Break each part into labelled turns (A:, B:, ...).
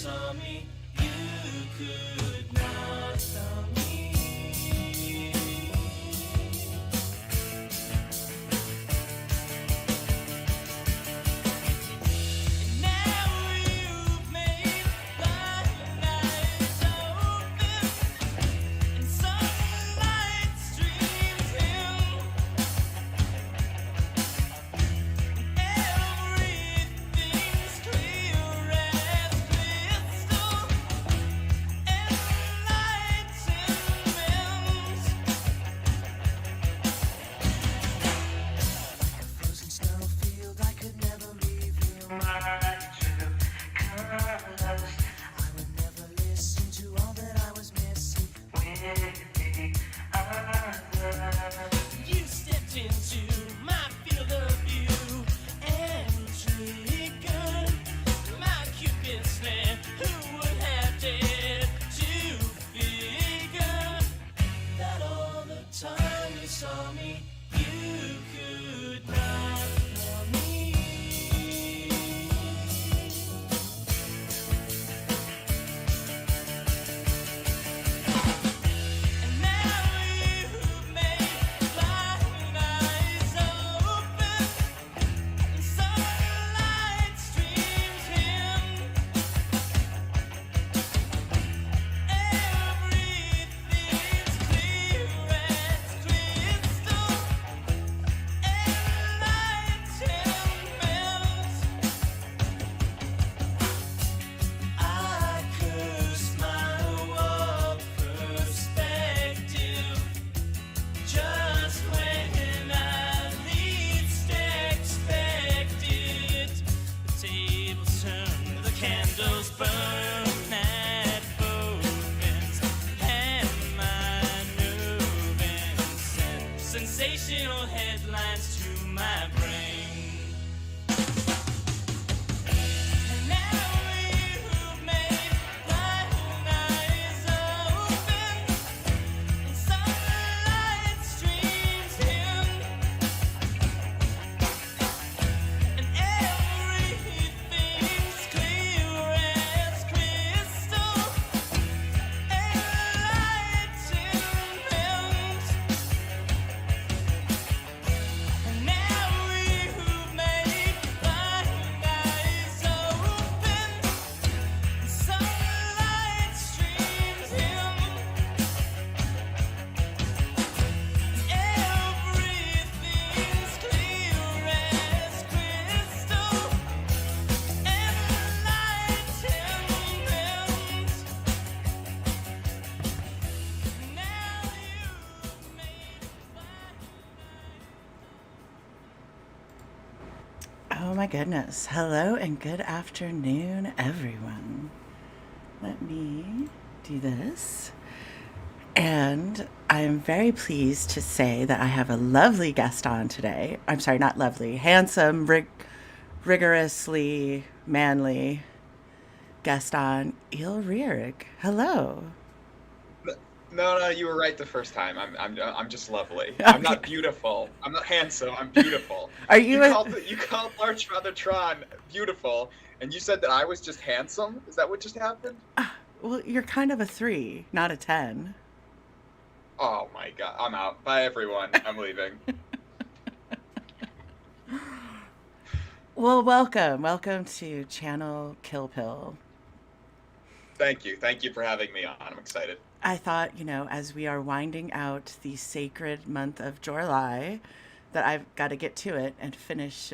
A: saw me, you could not stop me. And now you've made my eyes open, and sunlight streams in. Everything's clear as crystal, and lights and melts. Frozen snowfield, I could never reveal my true colors. I would never listen to all that I was missing with the others. You stepped into my field of view and triggered my cupid snare. Who would have dared to figure that all the time you saw me, you could not know me. And now you've made my eyes open, and sunlight streams in. Everything's clear as crystal, and lights and melts. I curse my warped perspective just when I least expect it. The tables turn, the candles burn at both ends, and my nerves send sensational headlines to my brain. And now you've made my eyes open, and sunlight streams in, and everything's clear as crystal, and lights and melts. And now you've made my eyes open, and sunlight streams in, everything's clear as crystal, and lights and melts. Now you've made my
B: Oh my goodness. Hello and good afternoon, everyone. Let me do this. And I am very pleased to say that I have a lovely guest on today. I'm sorry, not lovely, handsome, rigorously manly guest on, REERG. Hello.
C: No, you were right the first time. I'm just lovely. I'm not beautiful. I'm not handsome. I'm beautiful.
B: Are you
C: You called Large Father Tron beautiful, and you said that I was just handsome? Is that what just happened?
B: Well, you're kind of a 3, not a 10.
C: Oh my god, I'm out. Bye everyone. I'm leaving.
B: Well, welcome to Channel Kill Pill.
C: Thank you for having me on. I'm excited.
B: I thought, as we are winding out the sacred month of July, that I've got to get to it and finish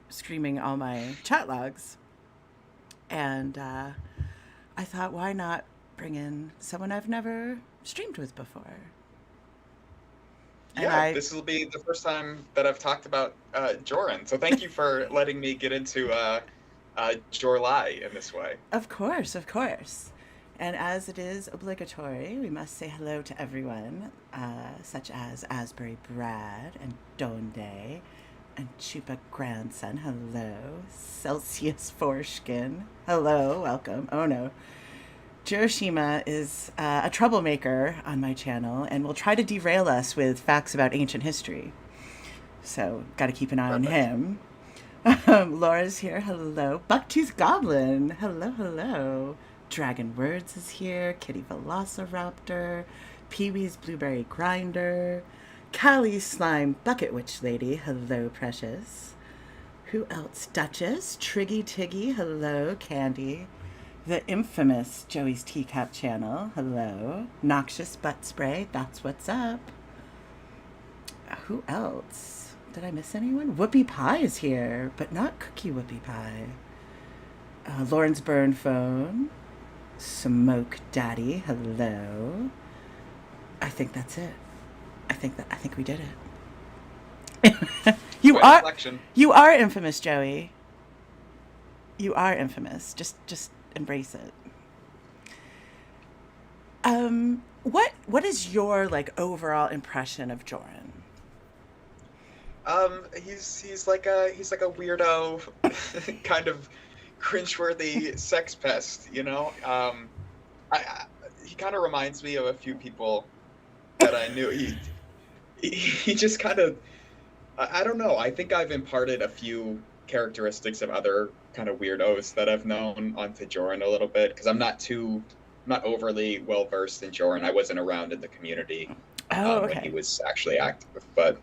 B: streaming all my chat logs. And I thought, why not bring in someone I've never streamed with before?
C: Yeah, this will be the first time that I've talked about Jorrun. So thank you for letting me get into July in this way.
B: Of course. And as it is obligatory, we must say hello to everyone, such as Asbury Brad and Donde and Chupa Grandson. Hello. Celsius Foreskin. Hello. Welcome. Oh, no. Hiroshima is a troublemaker on my channel and will try to derail us with facts about ancient history. So, got to keep an eye on him. Laura's here. Hello. Bucktooth Goblin. Hello, hello. Dragon Words is here. Kitty Velociraptor. Pee-wee's Blueberry Grinder. Callie Slime Bucket Witch Lady. Hello, precious. Who else? Duchess. Triggy Tiggy. Hello, Candy. The infamous Joey's Teacup channel. Hello. Noxious Butt Spray. That's what's up. Who else? Did I miss anyone? Whoopie Pie is here, but not Cookie Whoopie Pie. Lauren's Burn Phone. Smoke Daddy. Hello. I think that's it. I think we did it. You are infamous, Joey. You are infamous. Just embrace it. What is your like overall impression of Jorrun?
C: He's like a weirdo, kind of cringeworthy sex pest, you know. He kind of reminds me of a few people that I knew. He just kind of, I don't know. I think I've imparted a few characteristics of other kind of weirdos that I've known onto Jorrun a little bit, because I'm not overly well versed in Jorrun. I wasn't around in the community when he was actually active, but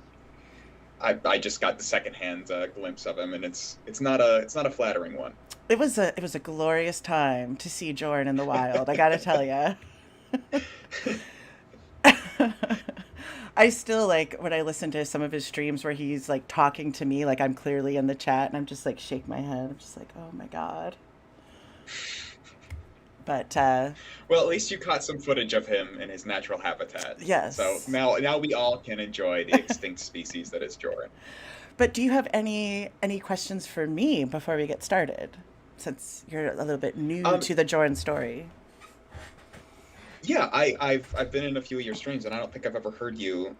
C: I just got the secondhand glimpse of him, and it's not a flattering one.
B: It was a glorious time to see Jorrun in the wild. I gotta tell you. I still like when I listen to some of his streams where he's like talking to me, like I'm clearly in the chat, and I'm just like shake my head. I'm just like, oh my god. But
C: well, at least you caught some footage of him in his natural habitat.
B: Yes.
C: So now we all can enjoy the extinct species that is Jorrun.
B: But do you have any questions for me before we get started? Since you're a little bit new to the Jorrun story.
C: Yeah, I've been in a few of your streams, and I don't think I've ever heard you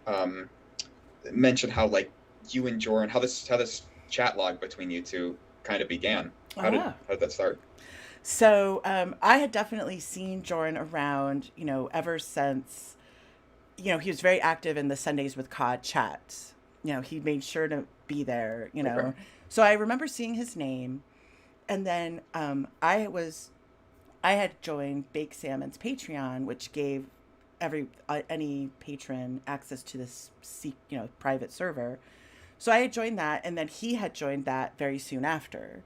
C: mention how like you and Jorrun, how this chatlog between you two kind of began. How did that start?
B: So I had definitely seen Jorrun around, you know, ever since, you know, he was very active in the Sundays with COD chats. You know, he made sure to be there, you know. Okay. So I remember seeing his name, and then I had joined Bake Salmon's Patreon, which gave any patron access to this private server. So I had joined that, and then he had joined that very soon after.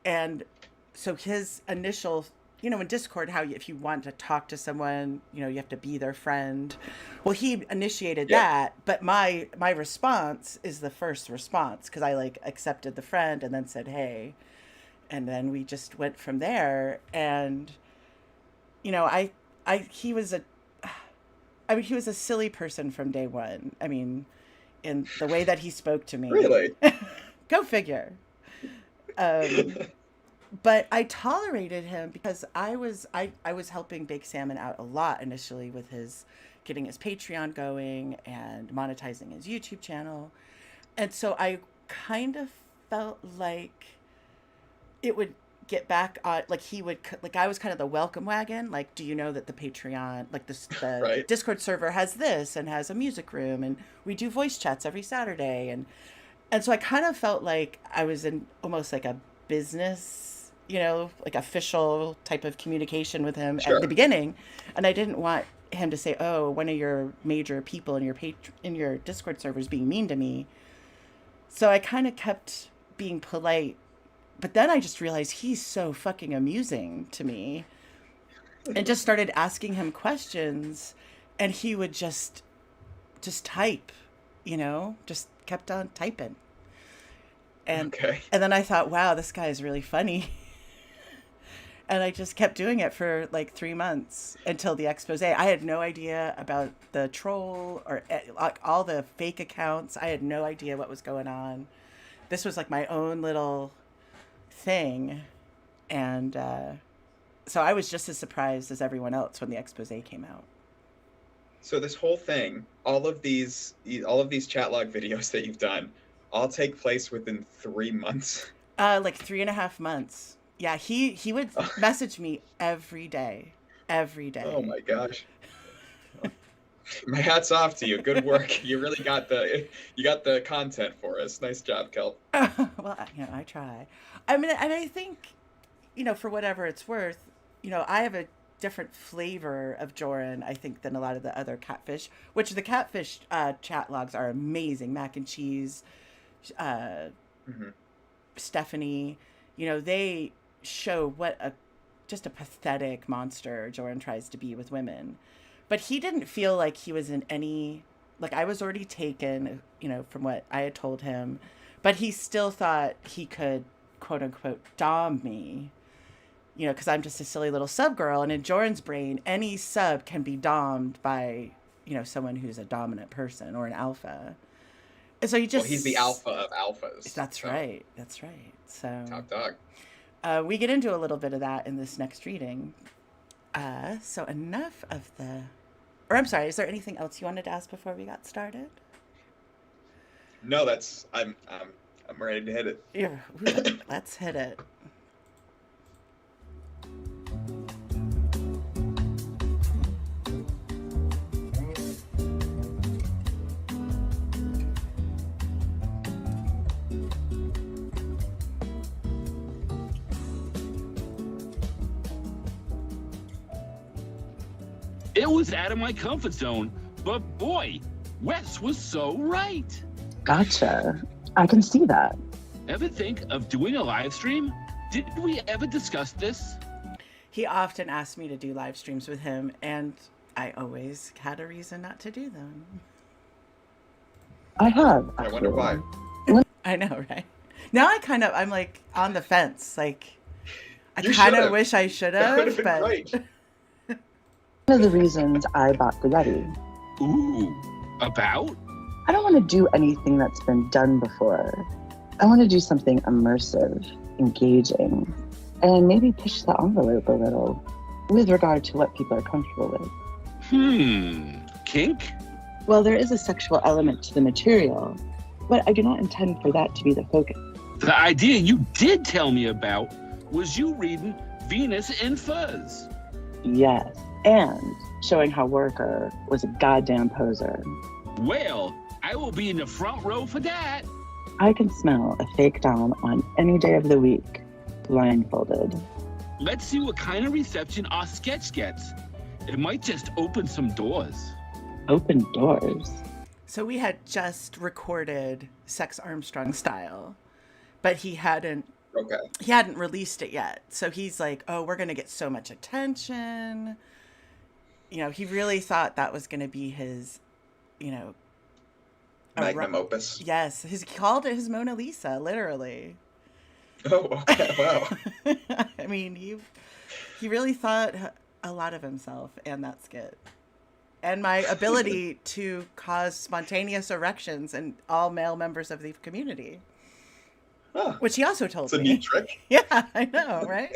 B: And so his initial, you know, in Discord, if you want to talk to someone, you know, you have to be their friend. Well, he initiated that, but my response is the first response, because I like accepted the friend and then said, hey. And then we just went from there. And, you know, he was a silly person from day one. I mean, in the way that he spoke to me.
C: Really?
B: Go figure. But I tolerated him because I was helping Bake Salmon out a lot initially with getting his Patreon going and monetizing his YouTube channel. And so I kind of felt like it would get back on, like he would, like I was kind of the welcome wagon. Like, do you know that the Patreon, like the right. Discord server has this and has a music room, and we do voice chats every Saturday. And so I kind of felt like I was in almost like a business, you know, like official type of communication with him at the beginning. And I didn't want him to say, oh, one of your major people in your Discord server is being mean to me. So I kind of kept being polite. But then I just realized he's so fucking amusing to me, and just started asking him questions, and he would just type, you know, just kept on typing. And and then I thought, wow, this guy is really funny. And I just kept doing it for like 3 months until the expose. I had no idea about the troll or like all the fake accounts. I had no idea what was going on. This was like my own little thing, and so I was just as surprised as everyone else when the expose came out.
C: So this whole thing, all of these chatlog videos that you've done, all take place within 3 months?
B: Like 3.5 months. Yeah, he would message me every day.
C: Oh my gosh. My hat's off to you. Good work. You really got the content for us. Nice job, Kelp.
B: Well, I try. I mean, and I think, for whatever it's worth, I have a different flavor of Jorrun, I think, than a lot of the other catfish, which the catfish chat logs are amazing. Mac and Cheese, Stephanie, they show what just a pathetic monster Jorrun tries to be with women. But he didn't feel like he was in any, like, I was already taken, from what I had told him, but he still thought he could, quote unquote, dom me, because I'm just a silly little sub girl. And in Jorrun's brain, any sub can be dommed by, someone who's a dominant person or an alpha. And so
C: he's the alpha of alphas.
B: That's right. That's right. So
C: top dog.
B: We get into a little bit of that in this next reading. So enough of I'm sorry, is there anything else you wanted to ask before we got started?
C: No, I'm ready to hit it.
B: Yeah, let's hit it.
D: It was out of my comfort zone, but boy, Wes was so right.
E: Gotcha. I can see that.
D: Ever think of doing a live stream? Did we ever discuss this?
B: He often asked me to do live streams with him, and I always had a reason not to do them.
E: I have.
C: I wonder why.
B: I know, right? Now I'm like on the fence. Like, I
C: You
B: kind of
C: should've.
B: wish I should
C: That would
B: have,
C: have been
B: but
C: great.
E: One of the reasons I bought the Yeti.
D: Ooh, about?
E: I don't want to do anything that's been done before. I want to do something immersive, engaging, and maybe push the envelope a little with regard to what people are comfortable with.
D: Kink?
E: Well, there is a sexual element to the material, but I do not intend for that to be the focus.
D: The idea you did tell me about was you reading Venus in Fuzz.
E: Yes, and showing how Worker was a goddamn poser.
D: Well, I will be in the front row for that.
E: I can smell a fake dom on any day of the week, blindfolded.
D: Let's see what kind of reception our sketch gets. It might just open some doors.
E: Open doors.
B: So we had just recorded Sex Armstrong style, but he hadn't released it yet. So he's like, oh, we're going to get so much attention. He really thought that was going to be his,
C: Magnum opus.
B: Yes. He called it his Mona Lisa, literally.
C: Oh, okay. Wow.
B: I mean, he really thought a lot of himself and that skit. And my ability to cause spontaneous erections in all male members of the community.
C: Huh.
B: Which he also told
C: It's
B: me.
C: a neat trick.
B: Yeah, I know, right?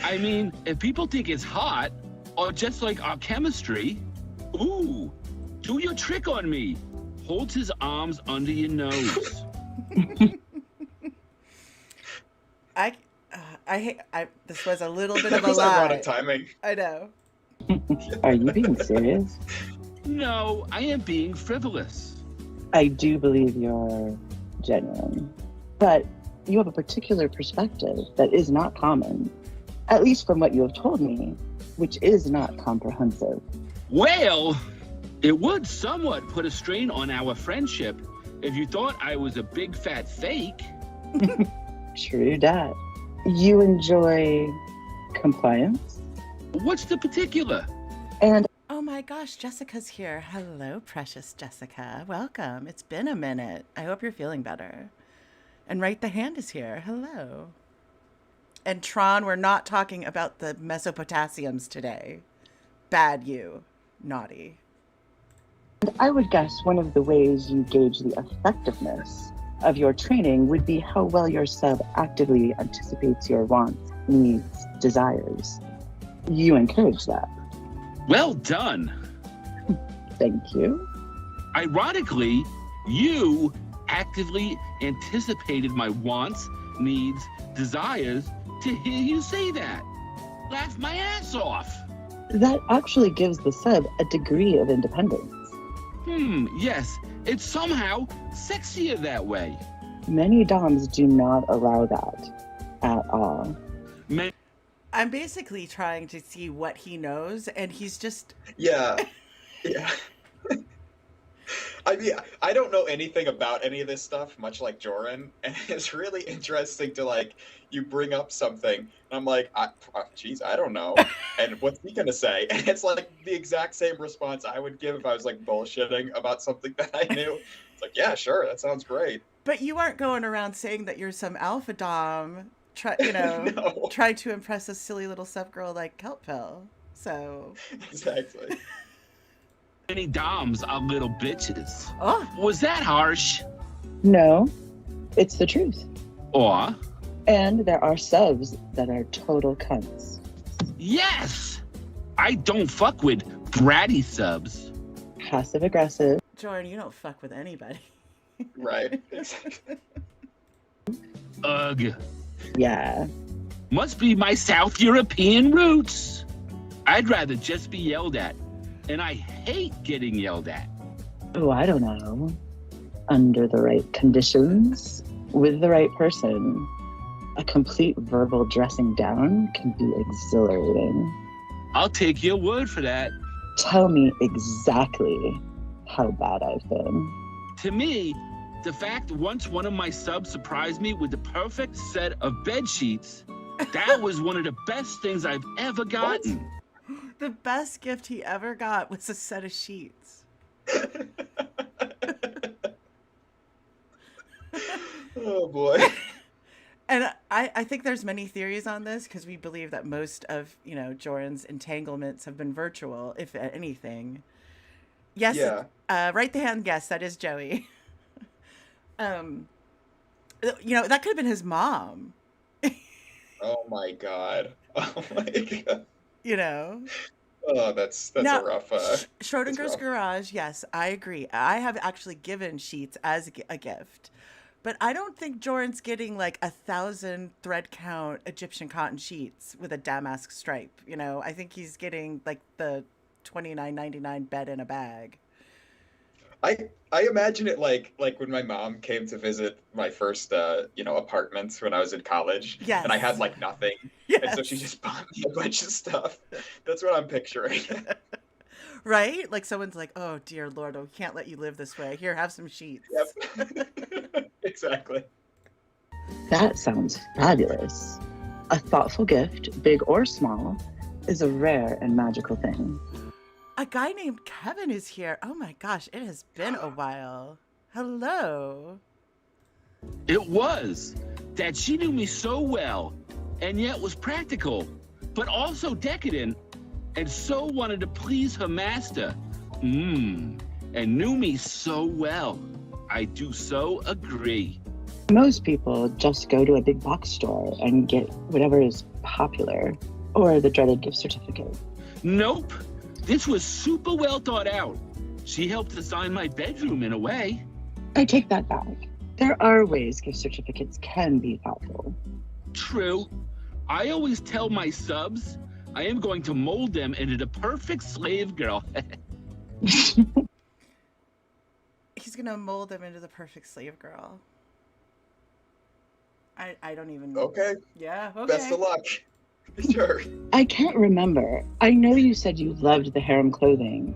D: I mean, if people think it's hot, or just like our chemistry, ooh, do your trick on me. Hold his arms under your nose.
B: This was a little bit of a
C: was
B: lie.
C: ironic timing.
B: I know.
E: Are you being serious?
D: No, I am being frivolous.
E: I do believe you're genuine, but you have a particular perspective that is not common, at least from what you have told me, which is not comprehensive.
D: Well, it would somewhat put a strain on our friendship if you thought I was a big fat fake.
E: True that. You enjoy compliance?
D: What's the particular?
E: And
B: Oh my gosh, Jessica's here. Hello, precious Jessica. Welcome. It's been a minute. I hope you're feeling better. And Right the Hand is here. Hello. And Tron, we're not talking about the mesopotassiums today. Bad you. Naughty.
E: I would guess one of the ways you gauge the effectiveness of your training would be how well your sub actively anticipates your wants, needs, desires. You encourage that.
D: Well done.
E: Thank you.
D: Ironically, you actively anticipated my wants, needs, desires to hear you say that. Laugh my ass off.
E: That actually gives the sub a degree of independence.
D: Yes. It's somehow sexier that way.
E: Many doms do not allow that at all.
B: I'm basically trying to see what he knows, and he's just
C: Yeah. Yeah. I mean, I don't know anything about any of this stuff, much like Jorrun, and it's really interesting to like you bring up something, and I'm like, geez, I don't know, and what's he gonna say? And it's like the exact same response I would give if I was like bullshitting about something that I knew. It's like, yeah, sure, that sounds great.
B: But you aren't going around saying that you're some alpha dom,
C: No,
B: trying to impress a silly little sub girl like Kelpill. So
C: exactly.
D: Many doms are little bitches.
B: Oh,
D: Was that harsh?
E: No, it's the truth.
D: Or,
E: And there are subs that are total cunts.
D: yes! I don't fuck with bratty subs.
E: Passive aggressive.
B: Jordan, you don't fuck with anybody.
C: Right.
D: Ugh.
E: Yeah.
D: Must be my South European roots. I'd rather just be yelled at. And I hate getting yelled at.
E: Oh, I don't know. Under the right conditions, with the right person, a complete verbal dressing down can be exhilarating.
D: I'll take your word for that.
E: Tell me exactly how bad I've been.
D: To me, the fact once one of my subs surprised me with the perfect set of bed sheets, that was one of the best things I've ever gotten.
B: The best gift he ever got was a set of sheets.
C: Oh boy.
B: And I think there's many theories on this because we believe that most of, Jordan's entanglements have been virtual, if anything. Yes,
C: Yeah.
B: right the hand guess, that is Joey. That could have been his mom.
C: Oh my god. Oh my god. Oh, that's
B: Now,
C: a rough.
B: Schrodinger's
C: rough.
B: garage. Yes, I agree. I have actually given sheets as a gift, but I don't think Jordan's getting like 1,000 thread count Egyptian cotton sheets with a damask stripe. I think he's getting like the $29.99 bed in a bag.
C: I imagine it like when my mom came to visit my first apartments when I was in college.
B: Yes.
C: And I had like nothing.
B: Yes.
C: And so she just bought me a bunch of stuff. That's what I'm picturing.
B: Right? Like someone's like, oh dear Lord, we can't let you live this way. Here, have some sheets.
C: Yep. Exactly.
E: That sounds fabulous. A thoughtful gift, big or small, is a rare and magical thing.
B: A guy named Kevin is here. Oh my gosh, it has been a while. Hello.
D: It was that she knew me so well and yet was practical, but also decadent, and so wanted to please her master. And knew me so well. I do so agree.
E: Most people just go to a big box store and get whatever is popular, or the dreaded gift certificate.
D: Nope. This was super well thought out. She helped design my bedroom in a way.
E: I take that back. There are ways gift certificates can be thoughtful.
D: True. I always tell my subs I am going to mold them into the perfect slave girl.
B: He's going to mold them into the perfect slave girl. I don't even...
C: Okay.
B: Yeah, okay.
C: Best of luck. Sure.
E: I can't remember. I know you said you loved the harem clothing,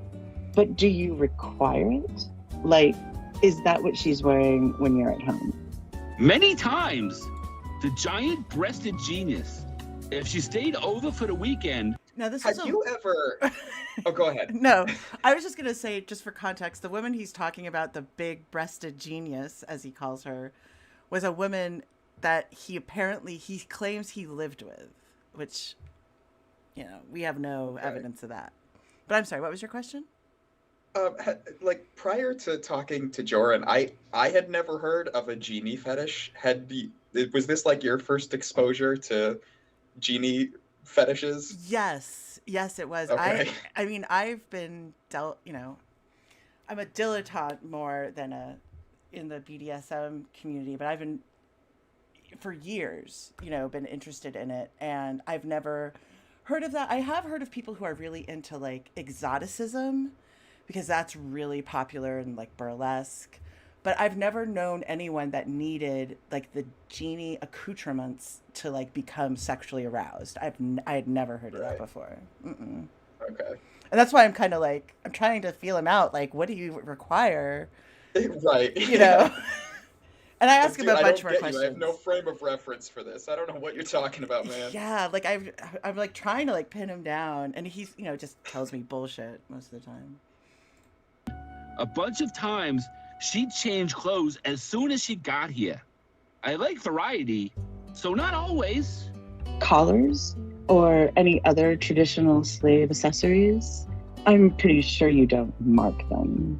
E: but do you require it? Like, is that what she's wearing when you're at home?
D: Many times. The giant-breasted genius. If she stayed over for the weekend...
B: Now, this
C: Have
B: is
C: you ever... Oh, go ahead.
B: No, I was just going to say, just for context, the woman he's talking about, the big-breasted genius, as he calls her, was a woman that he claims he lived with, which, we have no evidence of that. But I'm sorry, what was your question?
C: Like prior to talking to Jorrun, I had never heard of a genie fetish. Was this like your first exposure to genie fetishes?
B: Yes, it was.
C: Okay.
B: I mean, I've been I'm a dilettante more than in the BDSM community, but I've been for years, been interested in it, and I've never heard of that. I have heard of people who are really into like exoticism because that's really popular in like burlesque. But I've never known anyone that needed like the genie accoutrements to like become sexually aroused. I had never heard of that before. Mm-mm.
C: Okay.
B: And that's why I'm kind of like, I'm trying to feel him out. Like, what do you require?
C: Right.
B: You know? And I ask him a bunch more
C: I
B: questions.
C: have no frame of reference for this. I don't know what you're talking about, man.
B: Yeah, like I'm like trying to like pin him down, and he's, you know, just tells me bullshit most of the time.
D: A bunch of times, she'd change clothes as soon as she got here. I like variety, so not always.
E: Collars or any other traditional slave accessories? I'm pretty sure you don't mark them.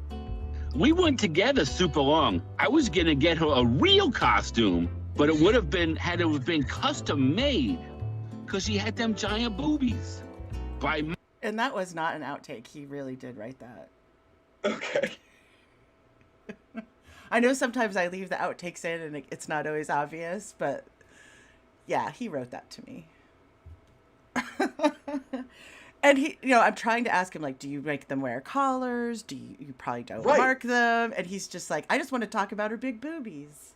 D: We weren't together super long. I was gonna get her a real costume, but it would have been, had it have been custom made, because she had them giant boobies.
B: And that was not an outtake. He really did write that.
C: Okay.
B: I know sometimes I leave the outtakes in and it's not always obvious, but yeah, he wrote that to me. And he, you know, I'm trying to ask him, like, do you make them wear collars? You probably don't mark them? And he's just like, I just want to talk about her big boobies.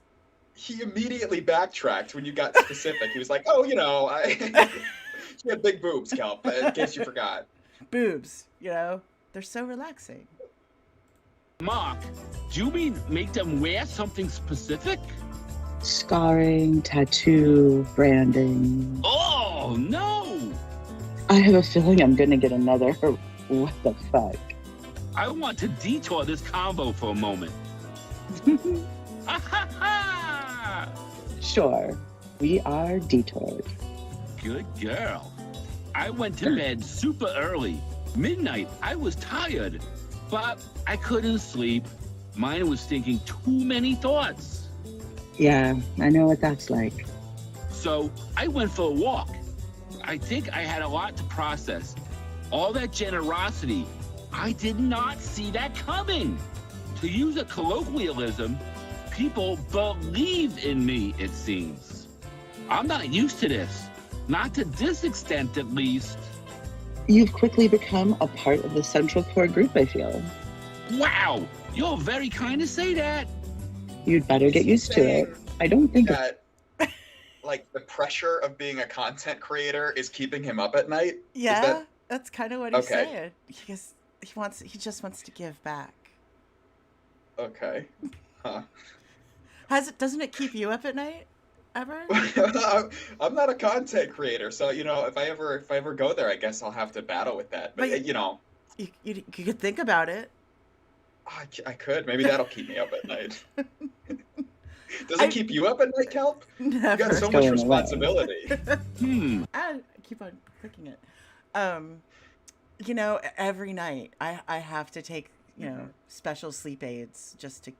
C: He immediately backtracked when you got specific. He was like, oh, you know, she had big boobs, Kelp, in case you forgot.
B: Boobs, you know, they're so relaxing.
D: Mark, do you mean make them wear something specific?
E: Scarring, tattoo, branding.
D: Oh, no!
E: I have a feeling I'm gonna get another what the fuck.
D: I want to detour this combo for a moment.
E: Sure, we are detoured.
D: Good girl. I went to bed super early. Midnight, I was tired, but I couldn't sleep. Mine was thinking too many thoughts.
E: Yeah, I know what that's like.
D: So I went for a walk. I think I had a lot to process. All that generosity, I did not see that coming. To use a colloquialism, people believe in me, it seems. I'm not used to this. Not to this extent, at least.
E: You've quickly become a part of the central core group, I feel.
D: Wow, you're very kind to say that.
E: You'd better get used to it. I don't think
C: that, like, the pressure of being a content creator is keeping him up at night.
B: Yeah, that's kind of what he's
C: Okay.
B: saying. He just wants to give back.
C: Okay. Huh.
B: Doesn't it keep you up at night ever?
C: I'm not a content creator, so you know, if I ever go there, I guess I'll have to battle with that. But you know,
B: you could think about it.
C: I could. Maybe that'll keep me up at night. Does it keep you up at night, Kelp?
B: Never.
C: You got so much responsibility.
B: I keep on clicking it. You know, every night I have to take, you know, special sleep aids just to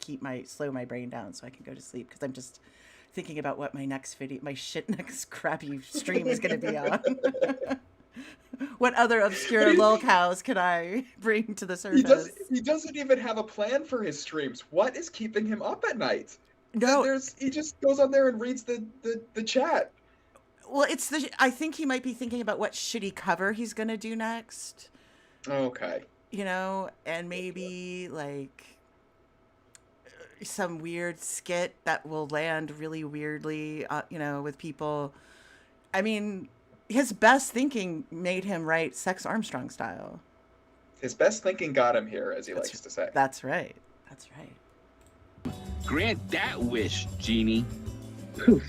B: slow my brain down so I can go to sleep, because I'm just thinking about what my next crappy stream is going to be on. What other obscure lolcows can I bring to the surface?
C: He doesn't even have a plan for his streams. What is keeping him up at night?
B: No,
C: he just goes on there and reads the chat.
B: Well, I think he might be thinking about what shitty cover he's going to do next.
C: Okay.
B: You know, and maybe like some weird skit that will land really weirdly, you know, with people. I mean, his best thinking made him write Sex Armstrong style.
C: His best thinking got him here, as he likes to say.
B: That's right. That's right.
D: Grant that wish, Genie.
E: Poof.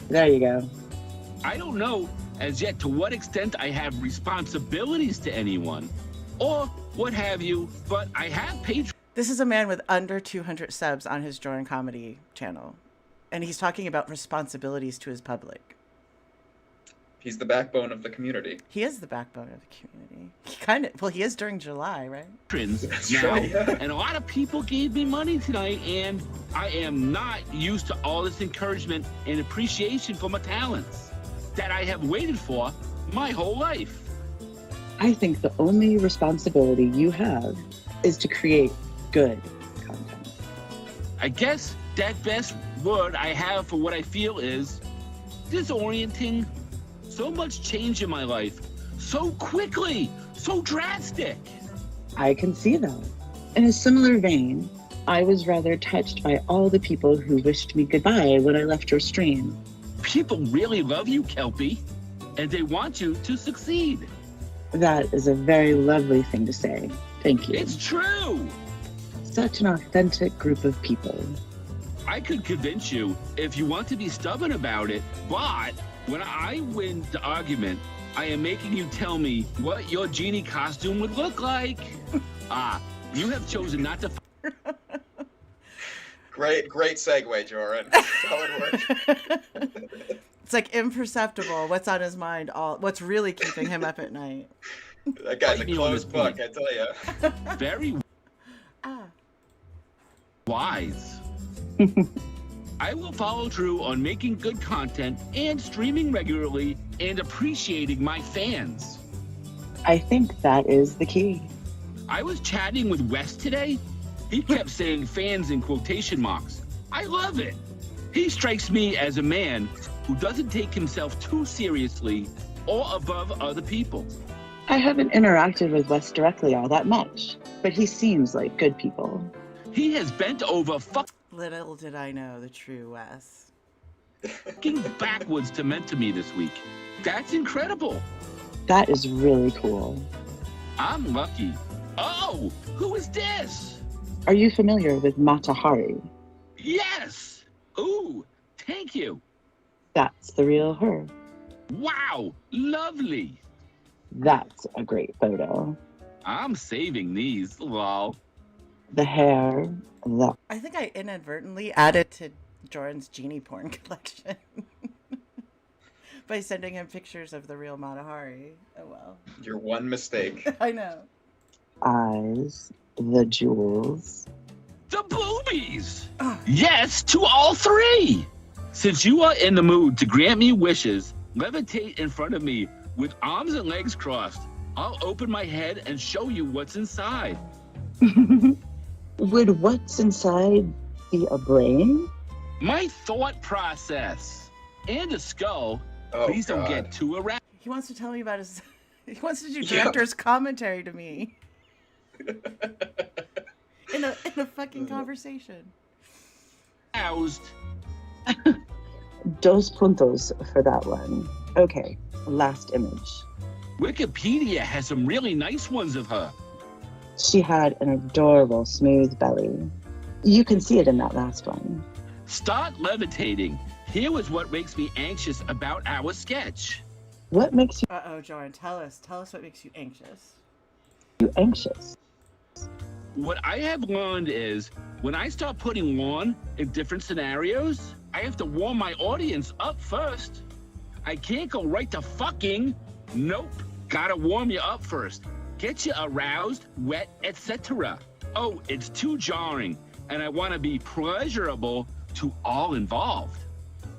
E: There you go.
D: I don't know as yet to what extent I have responsibilities to anyone, or what have you, but I have paid.
B: This is a man with under 200 subs on his Jorrun comedy channel, and he's talking about responsibilities to his public.
C: He's the backbone of the community.
B: He is the backbone of the community. He is during July, right?
C: That's
D: now,
C: right, yeah.
D: And a lot of people gave me money tonight, and I am not used to all this encouragement and appreciation for my talents that I have waited for my whole life.
E: I think the only responsibility you have is to create good content.
D: I guess that best word I have for what I feel is disorienting. So much change in my life, so quickly, so drastic.
E: I can see that. In a similar vein, I was rather touched by all the people who wished me goodbye when I left your stream.
D: People really love you, Kelpie, and they want you to succeed.
E: That is a very lovely thing to say. Thank you.
D: It's true.
E: Such an authentic group of people.
D: I could convince you if you want to be stubborn about it, but when I win the argument, I am making you tell me what your genie costume would look like. You have chosen not to.
C: Great segue, Jorrun. Solid work.
B: It's like imperceptible. What's on his mind? What's really keeping him up at night?
C: That guy's a
D: Fight me on this
C: closed book,
D: point.
C: I tell you.
D: Very
B: Ah.
D: wise. I will follow through on making good content and streaming regularly and appreciating my fans.
E: I think that is the key.
D: I was chatting with Wes today. He kept saying fans in quotation marks. I love it. He strikes me as a man who doesn't take himself too seriously or above other people.
E: I haven't interacted with Wes directly all that much, but he seems like good people.
D: He has bent over
B: Little did I know the true Wes.
D: fucking backwards to mentor me this week. That's incredible.
E: That is really cool.
D: I'm lucky. Oh, who is this?
E: Are you familiar with Matahari?
D: Yes. Ooh, thank you.
E: That's the real her.
D: Wow, lovely.
E: That's a great photo.
D: I'm saving these, lol.
E: The hair, the
B: I think I inadvertently added to Jorrun's genie porn collection by sending him pictures of the real Matahari. Oh well.
C: Your one mistake.
B: I know.
E: eyes, the jewels.
D: The boobies!
B: Oh.
D: Yes to all three! Since you are in the mood to grant me wishes, levitate in front of me with arms and legs crossed. I'll open my head and show you what's inside.
E: Would what's inside be a brain?
D: My thought process. And a skull.
C: Oh,
D: Please don't
C: God.
D: get too aroused.
B: He wants to tell me about his. He wants to do director's commentary to me in a fucking conversation.
E: Dos puntos for that one. Okay, last image.
D: Wikipedia has some really nice ones of her.
E: She had an adorable smooth belly. You can see it in that last one.
D: Start levitating. Here is what makes me anxious about our sketch.
E: What makes
B: Uh-oh, Jorrun, tell us what makes you anxious.
E: you anxious?
D: What I have learned is when I start putting Lorne in different scenarios, I have to warm my audience up first. I can't go right to fucking. Nope. Gotta warm you up first. Get you aroused, wet, etc. Oh, it's too jarring, and I want to be pleasurable to all involved.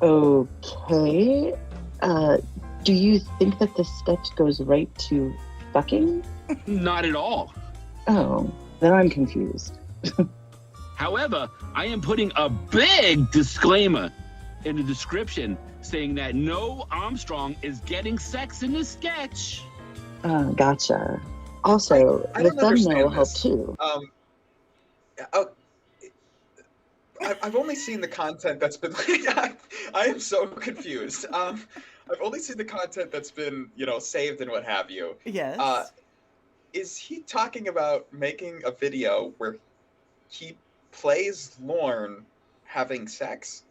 E: Okay. Do you think that the sketch goes right to fucking?
D: Not at all.
E: Oh, then I'm confused.
D: However, I am putting a big disclaimer in the description saying that no Armstrong is getting sex in this sketch.
E: Gotcha. Also,
C: I
E: the
C: don't
E: thumbnail will
C: understand
E: help
C: this.
E: too.
C: I've only seen the content that's been. I am so confused. I've only seen the content that's been, saved and what have you.
B: Yes.
C: Is he talking about making a video where he plays Lorne having sex?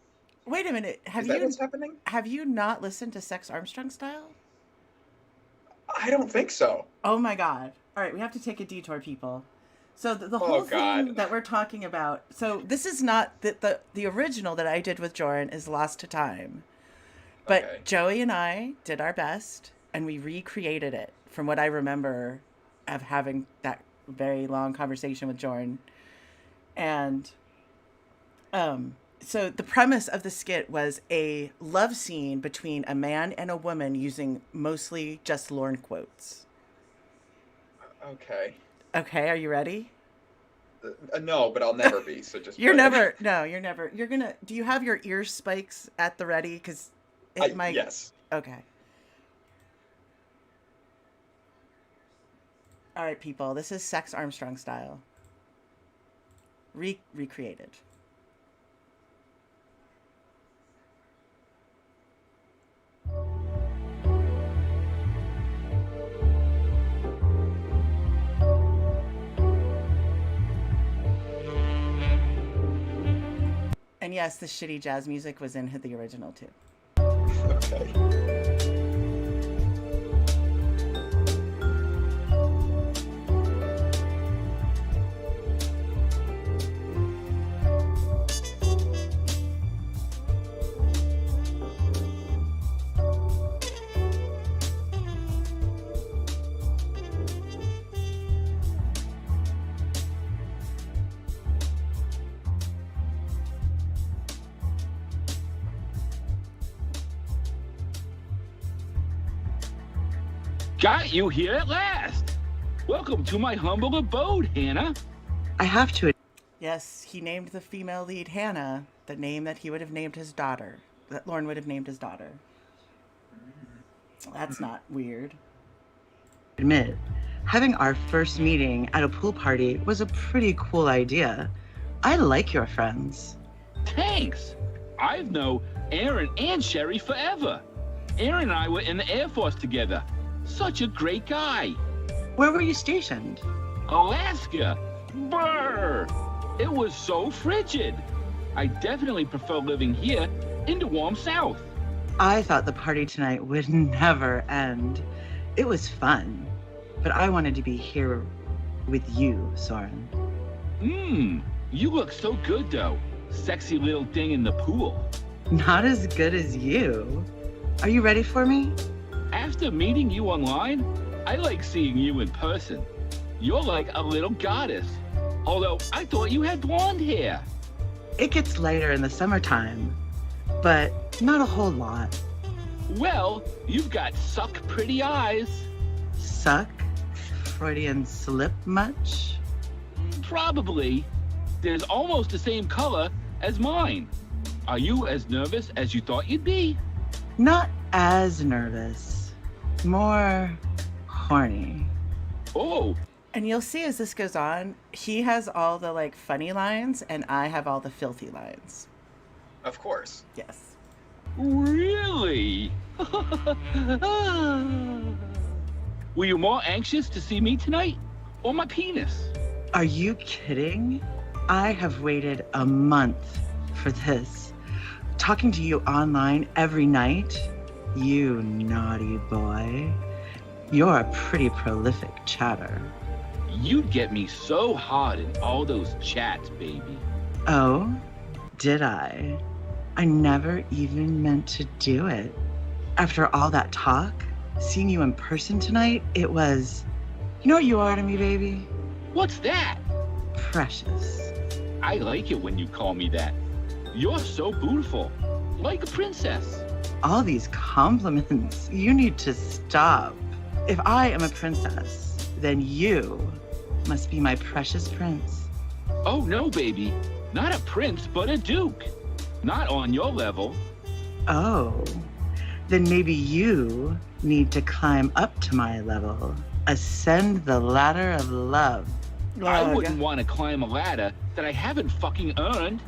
B: Wait a minute.
C: Is that what's happening?
B: Have you not listened to Sex Armstrong Style?
C: I don't think so.
B: Oh my God. All right, we have to take a detour, people. So the whole thing
C: God.
B: that we're talking about. So this is not the original that I did with Jorrun is Lost to Time. But
C: Okay.
B: Joey and I did our best and we recreated it from what I remember of having that very long conversation with Jorrun. And so the premise of the skit was a love scene between a man and a woman using mostly just Lorne quotes.
C: Okay.
B: Okay, are you ready?
C: No, but I'll never be. So just.
B: You're
C: play it.
B: never. No, you're never. You're gonna. Do you have your ear spikes at the ready? Because it might.
C: Yes.
B: Okay. All right, people. This is Sex Armstrong style. Recreated. And yes, the shitty jazz music was in the original too.
C: Okay.
D: Got you here at last. Welcome to my humble abode, Hannah.
E: I have to.
B: Yes, he named the female lead Hannah, the name that he would have named his daughter, that Lorne would have named his daughter. That's not weird.
E: Admit, having our first meeting at a pool party was a pretty cool idea. I like your friends.
D: Thanks. I've known Aaron and Sherry forever. Aaron and I were in the Air Force together. Such a great guy.
E: Where were you stationed?
D: Alaska. Brr. It was so frigid. I definitely prefer living here in the warm South.
E: I thought the party tonight would never end. It was fun, but I wanted to be here with you, Soren.
D: You look so good though. Sexy little thing in the pool.
E: Not as good as you. Are you ready for me?
D: After meeting you online, I like seeing you in person. You're like a little goddess. Although I thought you had blonde hair.
E: It gets lighter in the summertime, but not a whole lot.
D: Well, you've got suck pretty eyes.
E: Suck? Freudian slip much?
D: Probably. There's almost the same color as mine. Are you as nervous as you thought you'd be?
E: Not as nervous. More horny.
D: Oh,
B: And you'll see as this goes on, he has all the like funny lines and I have all the filthy lines.
C: Of course.
B: Yes.
D: really? Were you more anxious to see me tonight or my penis?
E: Are you kidding? I have waited a month for this. Talking to you online every night? You naughty boy. You're a pretty prolific chatter.
D: You'd get me so hard in all those chats, baby.
E: Oh, did I? I never even meant to do it. After all that talk, seeing you in person tonight, it was, you know what you are to me, baby?
D: What's that?
E: Precious.
D: I like it when you call me that. You're so beautiful, like a princess.
E: All these compliments, you need to stop. If I am a princess, then you must be my precious prince.
D: Oh no, baby. Not a prince, but a duke. Not on your level.
E: Oh, then maybe you need to climb up to my level. Ascend the ladder of love.
D: I
B: Ugh.
D: wouldn't want to climb a ladder that I haven't fucking earned.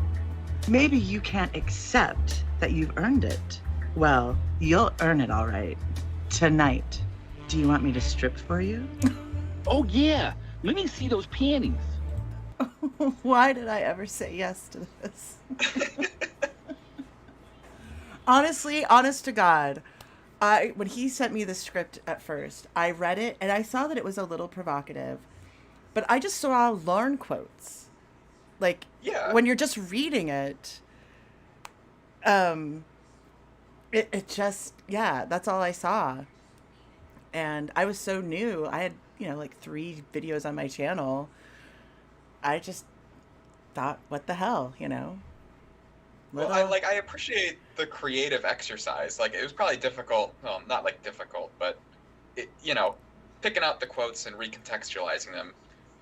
E: Maybe you can't accept that you've earned it. Well, you'll earn it all right. Tonight. Do you want me to strip for you?
D: Oh yeah, let me see those panties.
B: Why did I ever say yes to this? Honestly, honest to God, when he sent me the script at first, I read it and I saw that it was a little provocative, but I just saw Lorne quotes. Like,
C: Yeah.
B: when you're just reading it, it just, yeah, that's all I saw. And I was so new. I had, like 3 videos on my channel. I just thought, what the hell,
C: Well, I appreciate the creative exercise. Like, it was probably difficult. Well, not like difficult, but picking out the quotes and recontextualizing them.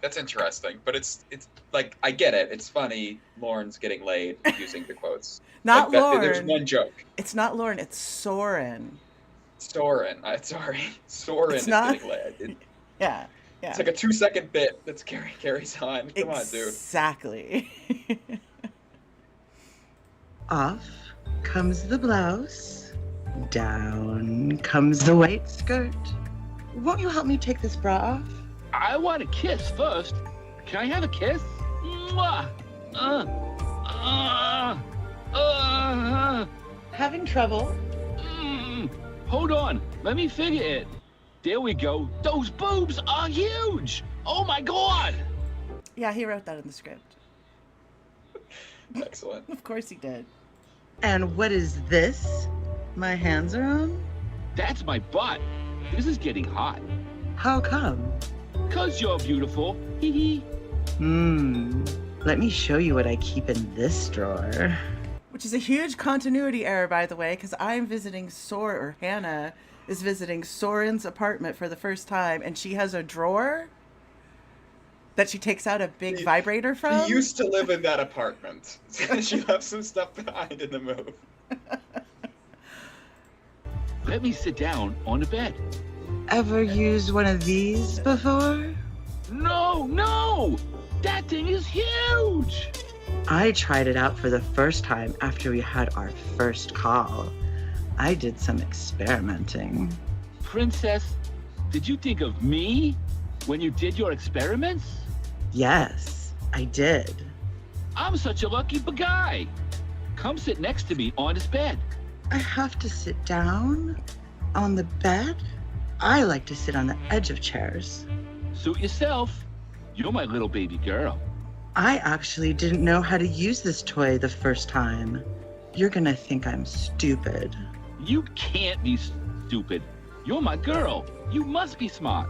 C: That's interesting. But it's like, I get it. It's funny. Lorne's getting laid using the quotes.
B: Not
C: Like, there's
B: Lorne.
C: one joke.
B: It's not Lorne, it's Soren.
C: Soren. Sorry. Soren
B: It's
C: is
B: not-
C: getting laid.
B: Yeah. Yeah.
C: It's like a 2-second bit that's carries on. Come on, dude.
B: Exactly.
E: Off comes the blouse. Down comes the white skirt. Won't you help me take this bra off?
D: I want a kiss first. Can I have a kiss? Mwah!
E: Having trouble?
D: Hold on. Let me figure it. There we go. Those boobs are huge. Oh my God.
B: Yeah, he wrote that in the script.
C: Excellent.
B: Of course he did.
E: And what is this my hands are on?
D: That's my butt. This is getting hot.
E: How come?
D: 'Cause you're beautiful. Hee hee.
E: Let me show you what I keep in this drawer.
B: Which is a huge continuity error, by the way, because I'm visiting Hannah is visiting Soren's apartment for the first time, and she has a drawer that she takes out a big vibrator from.
C: She used to live in that apartment. She left some stuff behind in the move.
D: Let me sit down on the bed.
E: Ever used one of these before?
D: No! That thing is huge!
E: I tried it out for the first time after we had our first call. I did some experimenting.
D: Princess, did you think of me when you did your experiments?
E: Yes, I did.
D: I'm such a lucky guy. Come sit next to me on this bed.
E: I have to sit down on the bed? I like to sit on the edge of chairs.
D: Suit yourself. You're my little baby girl.
E: I actually didn't know how to use this toy the first time. You're gonna think I'm stupid.
D: You can't be stupid. You're my girl. You must be smart.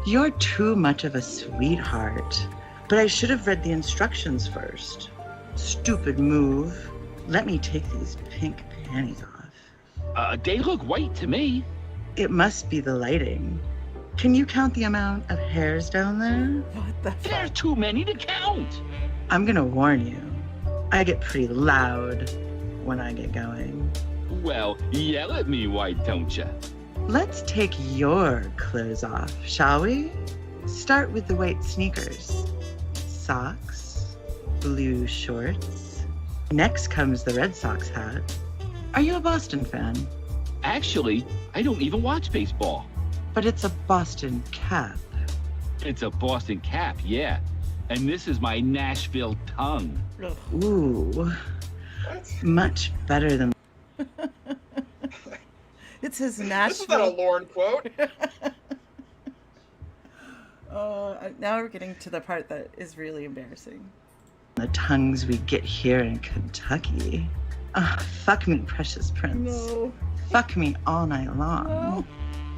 E: You're too much of a sweetheart. But I should have read the instructions first. Stupid move. Let me take these pink panties off.
D: They look white to me.
E: It must be the lighting. Can you count the amount of hairs down there?
B: What the
D: There's
B: fuck?
D: too many to count.
E: I'm gonna warn you. I get pretty loud when I get going.
D: Well, yell at me, why don't you?
E: Let's take your clothes off, shall we? Start with the white sneakers. Socks. Blue shorts. Next comes the Red Sox hat. Are you a Boston fan?
D: Actually, I don't even watch baseball.
E: But it's a Boston cap.
D: It's a Boston cap, yeah. And this is my Nashville tongue.
B: Ugh.
E: Ooh,
C: What?
E: much better than.
B: It's his
C: This is not a
B: Nashville.
C: Lauren quote.
B: Now we're getting to the part that is really embarrassing.
E: The tongues we get here in Kentucky. Fuck me, precious prince.
B: No.
E: Fuck me all night long.
B: No.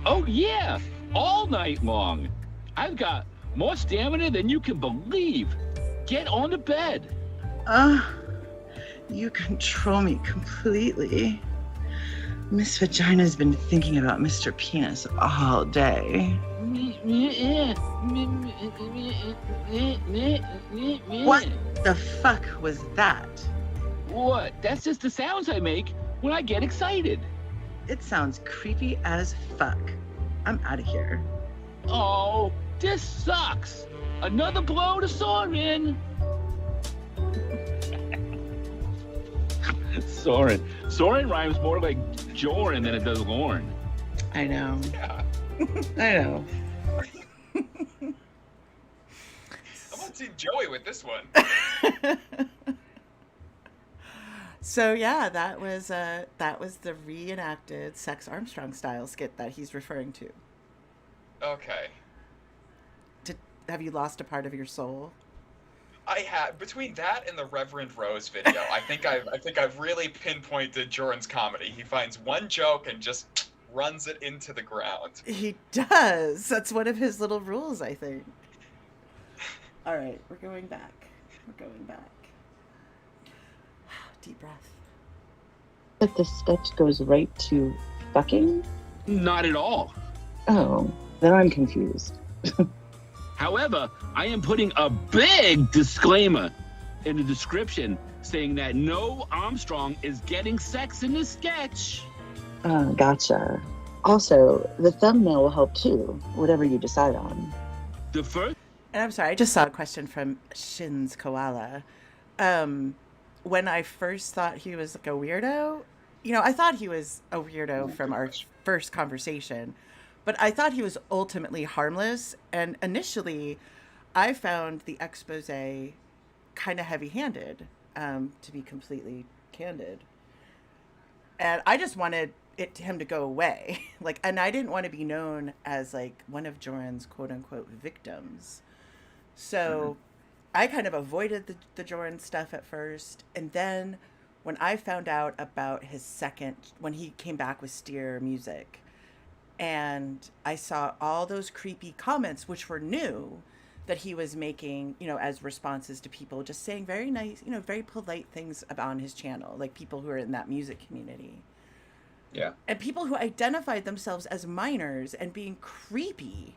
D: Oh, yeah, all night long. I've got more stamina than you can believe. Get on the bed.
E: You control me completely. Miss Vagina's been thinking about Mr. Penis all day. What the fuck was that?
D: What? That's just the sounds I make when I get excited.
E: It sounds creepy as fuck. I'm out of here.
D: Oh, this sucks. Another blow to Soren. Soren rhymes more like Jorrun than it does Lauren.
E: I know.
C: Yeah.
E: I know.
C: I'm on Team Joey with this one.
B: So yeah, that was the reenacted Sex Armstrong style skit that he's referring to.
C: Okay.
B: Have you lost a part of your soul?
C: I had between that and the Reverend Rose video, I think I've really pinpointed Jorrun's comedy. He finds one joke and just runs it into the ground.
B: He does. That's one of his little rules, I think. All right, we're going back. Deep breath.
E: But the sketch goes right to fucking?
D: Not at all.
E: Oh, then I'm confused.
D: However, I am putting a big disclaimer in the description saying that no Armstrong is getting sex in this sketch.
E: Gotcha. Also, the thumbnail will help too, whatever you decide on.
D: The first
B: And I'm sorry, I just saw a question from Shin's Koala. When I first thought he was like a weirdo, I thought he was a weirdo from our first conversation, but I thought he was ultimately harmless. And initially, I found the expose kind of heavy handed, to be completely candid. And I just wanted him to go away. And I didn't want to be known as like one of Jorrun's quote unquote victims. So I kind of avoided the Jorrun stuff at first. And then when I found out about his when he came back with Steer music, and I saw all those creepy comments, which were new, that he was making, as responses to people just saying very nice, very polite things on his channel, like people who are in that music community.
C: Yeah.
B: And people who identified themselves as minors and being creepy.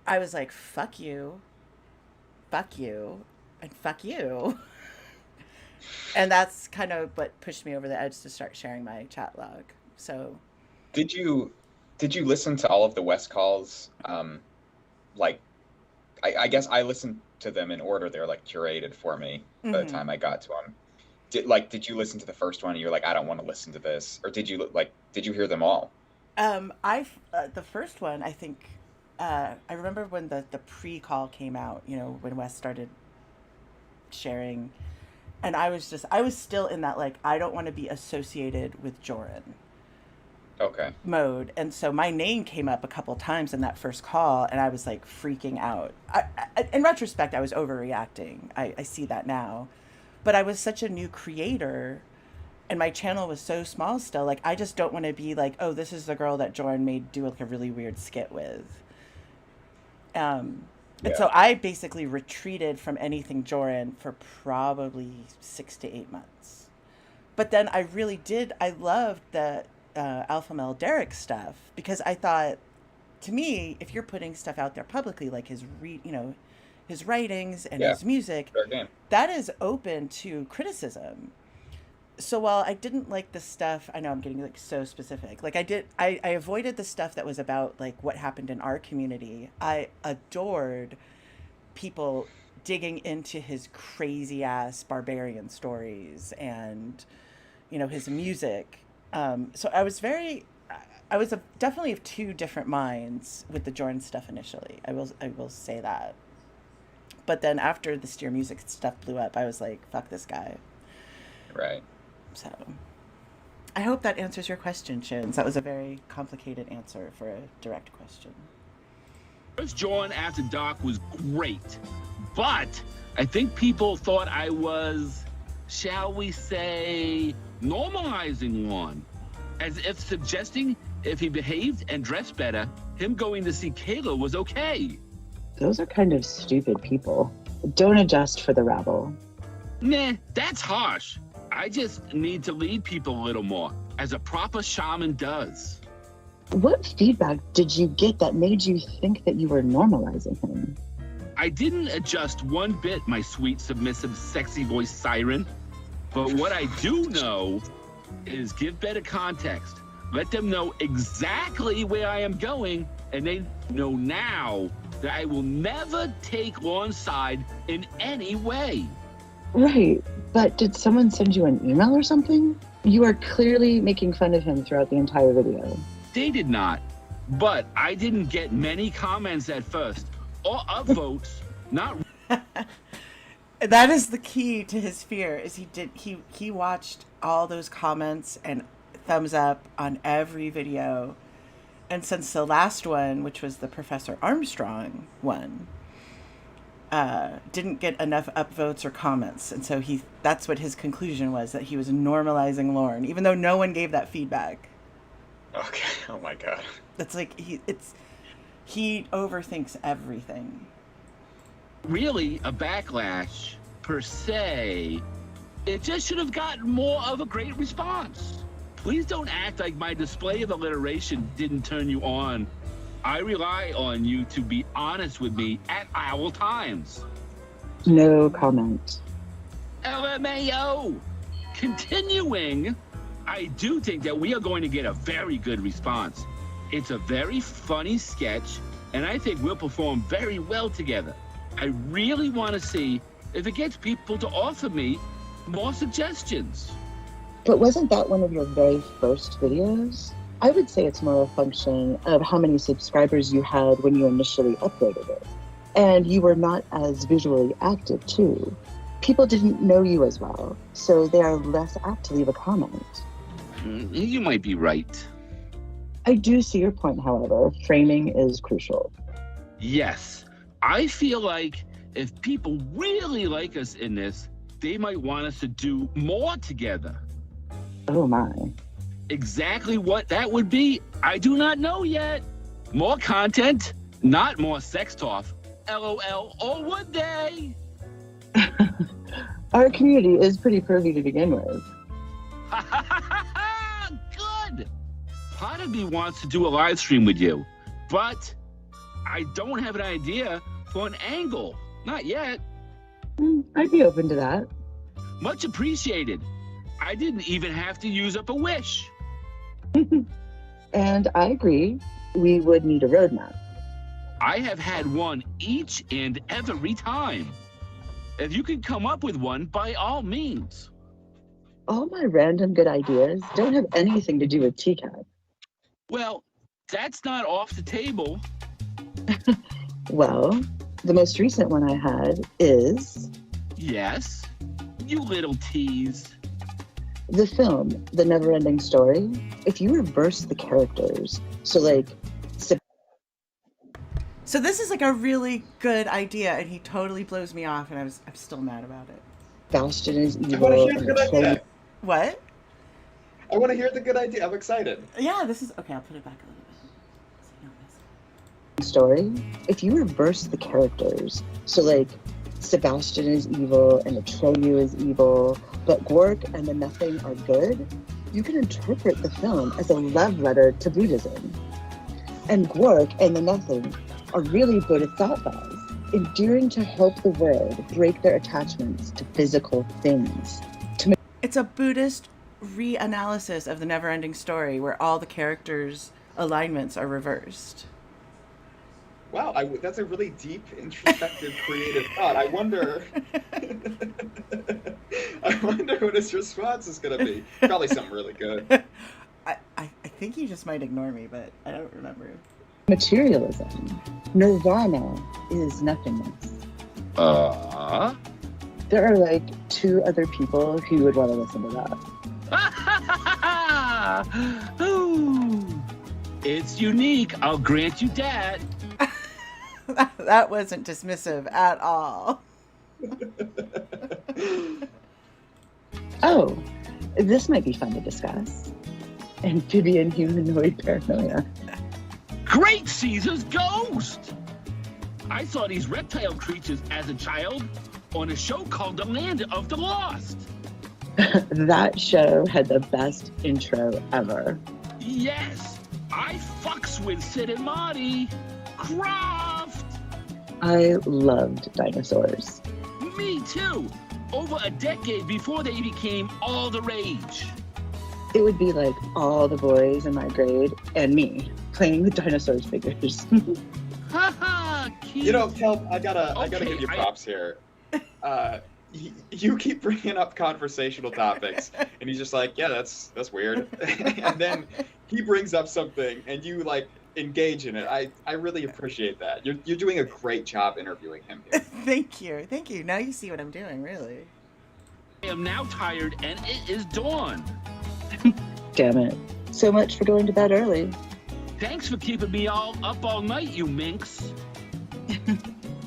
B: I was like, fuck you, and fuck you. And that's kind of what pushed me over the edge to start sharing my chat log. So
C: Did you listen to all of the West calls? I guess I listened to them in order. They're like curated for me by the time I got to them. Did you listen to the first one and you're like, I don't want to listen to this? Or did you hear them all?
B: The first one, I think, I remember when the pre-call came out, when Wes started sharing, and I was still in that, like, I don't want to be associated with Jorrun mode. And so my name came up a couple times in that first call, and I was like freaking out. In retrospect, I was overreacting. I see that now. But I was such a new creator, and my channel was so small still. Like, I just don't want to be like, oh, this is the girl that Jorrun made do like a really weird skit with. And so I basically retreated from anything Jorrun for probably 6 to 8 months. But then I loved the Alpha Male Derek stuff, because I thought, to me, if you're putting stuff out there publicly, like his writings and his music, that is open to criticism. So while I didn't like the stuff, I know I'm getting like so specific. Like I avoided the stuff that was about like what happened in our community. I adored people digging into his crazy ass barbarian stories and, his music. So I was definitely of two different minds with the Jorrun stuff initially. I will say that. But then after the Steer music stuff blew up, I was like, fuck this guy.
C: Right.
B: So I hope that answers your question, Shins. That was a very complicated answer for a direct question.
D: First Jorrun After Dark was great, but I think people thought I was, shall we say, normalizing one, as if suggesting if he behaved and dressed better, him going to see Kayla was okay.
E: Those are kind of stupid people. Don't adjust for the rabble.
D: Nah, that's harsh. I just need to lead people a little more, as a proper shaman does.
E: What feedback did you get that made you think that you were normalizing him?
D: I didn't adjust one bit, my sweet, submissive, sexy voice siren. But what I do know is give better context. Let them know exactly where I am going, and they know now that I will never take Lorne's side in any way.
E: Right, but did someone send you an email or something? You are clearly making fun of him throughout the entire video.
D: They did not, but I didn't get many comments at first, or upvotes, not...
B: That is the key to his fear, is he watched all those comments and thumbs up on every video. And since the last one, which was the Professor Armstrong one, didn't get enough upvotes or comments. And so that's what his conclusion was, that he was normalizing Lorne, even though no one gave that feedback.
C: Okay. Oh my God.
B: It's like he overthinks everything.
D: Really a backlash per se. It just should have gotten more of a great response. Please don't act like my display of alliteration didn't turn you on. I rely on you to be honest with me at all times.
E: No comment.
D: LMAO. Continuing, I do think that we are going to get a very good response. It's a very funny sketch, and I think we'll perform very well together. I really want to see if it gets people to offer me more suggestions.
E: But wasn't that one of your very first videos? I would say it's more a function of how many subscribers you had when you initially uploaded it. And you were not as visually active too. People didn't know you as well, so they are less apt to leave a comment.
D: You might be right.
E: I do see your point, however. Framing is crucial.
D: Yes, I feel like if people really like us in this, they might want us to do more together.
E: Oh my.
D: Exactly what that would be, I do not know yet. More content, not more sex talk. LOL, or would they?
E: Our community is pretty pervy to begin with.
D: Good. Part of me wants to do a live stream with you, but I don't have an idea for an angle. Not yet.
E: I'd be open to that.
D: Much appreciated. I didn't even have to use up a wish.
E: And I agree, we would need a roadmap.
D: I have had one each and every time. If you could come up with one, by all means.
E: All my random good ideas don't have anything to do with TCAP.
D: Well, that's not off the table.
E: Well, the most recent one I had is
D: Yes, you little tease.
E: the film, The Neverending Story. If you reverse the characters, so like,
B: So this is like a really good idea, and he totally blows me off, and I'm still mad about it.
E: Sebastian is
C: I
E: evil.
C: want to hear the good
E: and
C: idea.
B: What?
C: I want to hear the good idea. I'm excited.
B: Yeah, this is okay. I'll put it back a little bit. So you don't miss it.
E: Story. If you reverse the characters, so like, Sebastian is evil and Atreyu is evil, but Gwork and the Nothing are good, you can interpret the film as a love letter to Buddhism. And Gwork and the Nothing are really bodhisattvas, enduring to help the world break their attachments to physical things.
B: It's a Buddhist reanalysis of the Neverending Story, where all the characters' alignments are reversed.
C: Wow, that's a really deep, introspective, creative thought. I wonder what his response is going to be. Probably something really good.
B: I think he just might ignore me, but I don't remember.
E: Materialism. Nirvana is nothingness. There are like 2 other people who would want to listen to that.
D: Ooh, it's unique, I'll grant you that.
B: That wasn't dismissive at all.
E: Oh, this might be fun to discuss. Amphibian humanoid paranoia.
D: Great Caesar's ghost! I saw these reptile creatures as a child on a show called The Land of the Lost.
E: That show had the best intro ever.
D: Yes, I fucks with Sid and Marty. Croft!
E: I loved dinosaurs.
D: Me too. Over a decade before they became all the rage.
E: It would be like all the boys in my grade and me playing with dinosaurs figures.
D: Haha,
C: You know, Kelp, I gotta
D: Okay,
C: give you props here. You keep bringing up conversational topics, and he's just like, yeah, that's weird. And then he brings up something, and you like engage in it. I really appreciate that. You're doing a great job interviewing him here.
B: Thank you. Now you see what I'm doing, really.
D: I am now tired and it is dawn.
E: Damn it. So much for going to bed early.
D: Thanks for keeping me all up all night, you minx.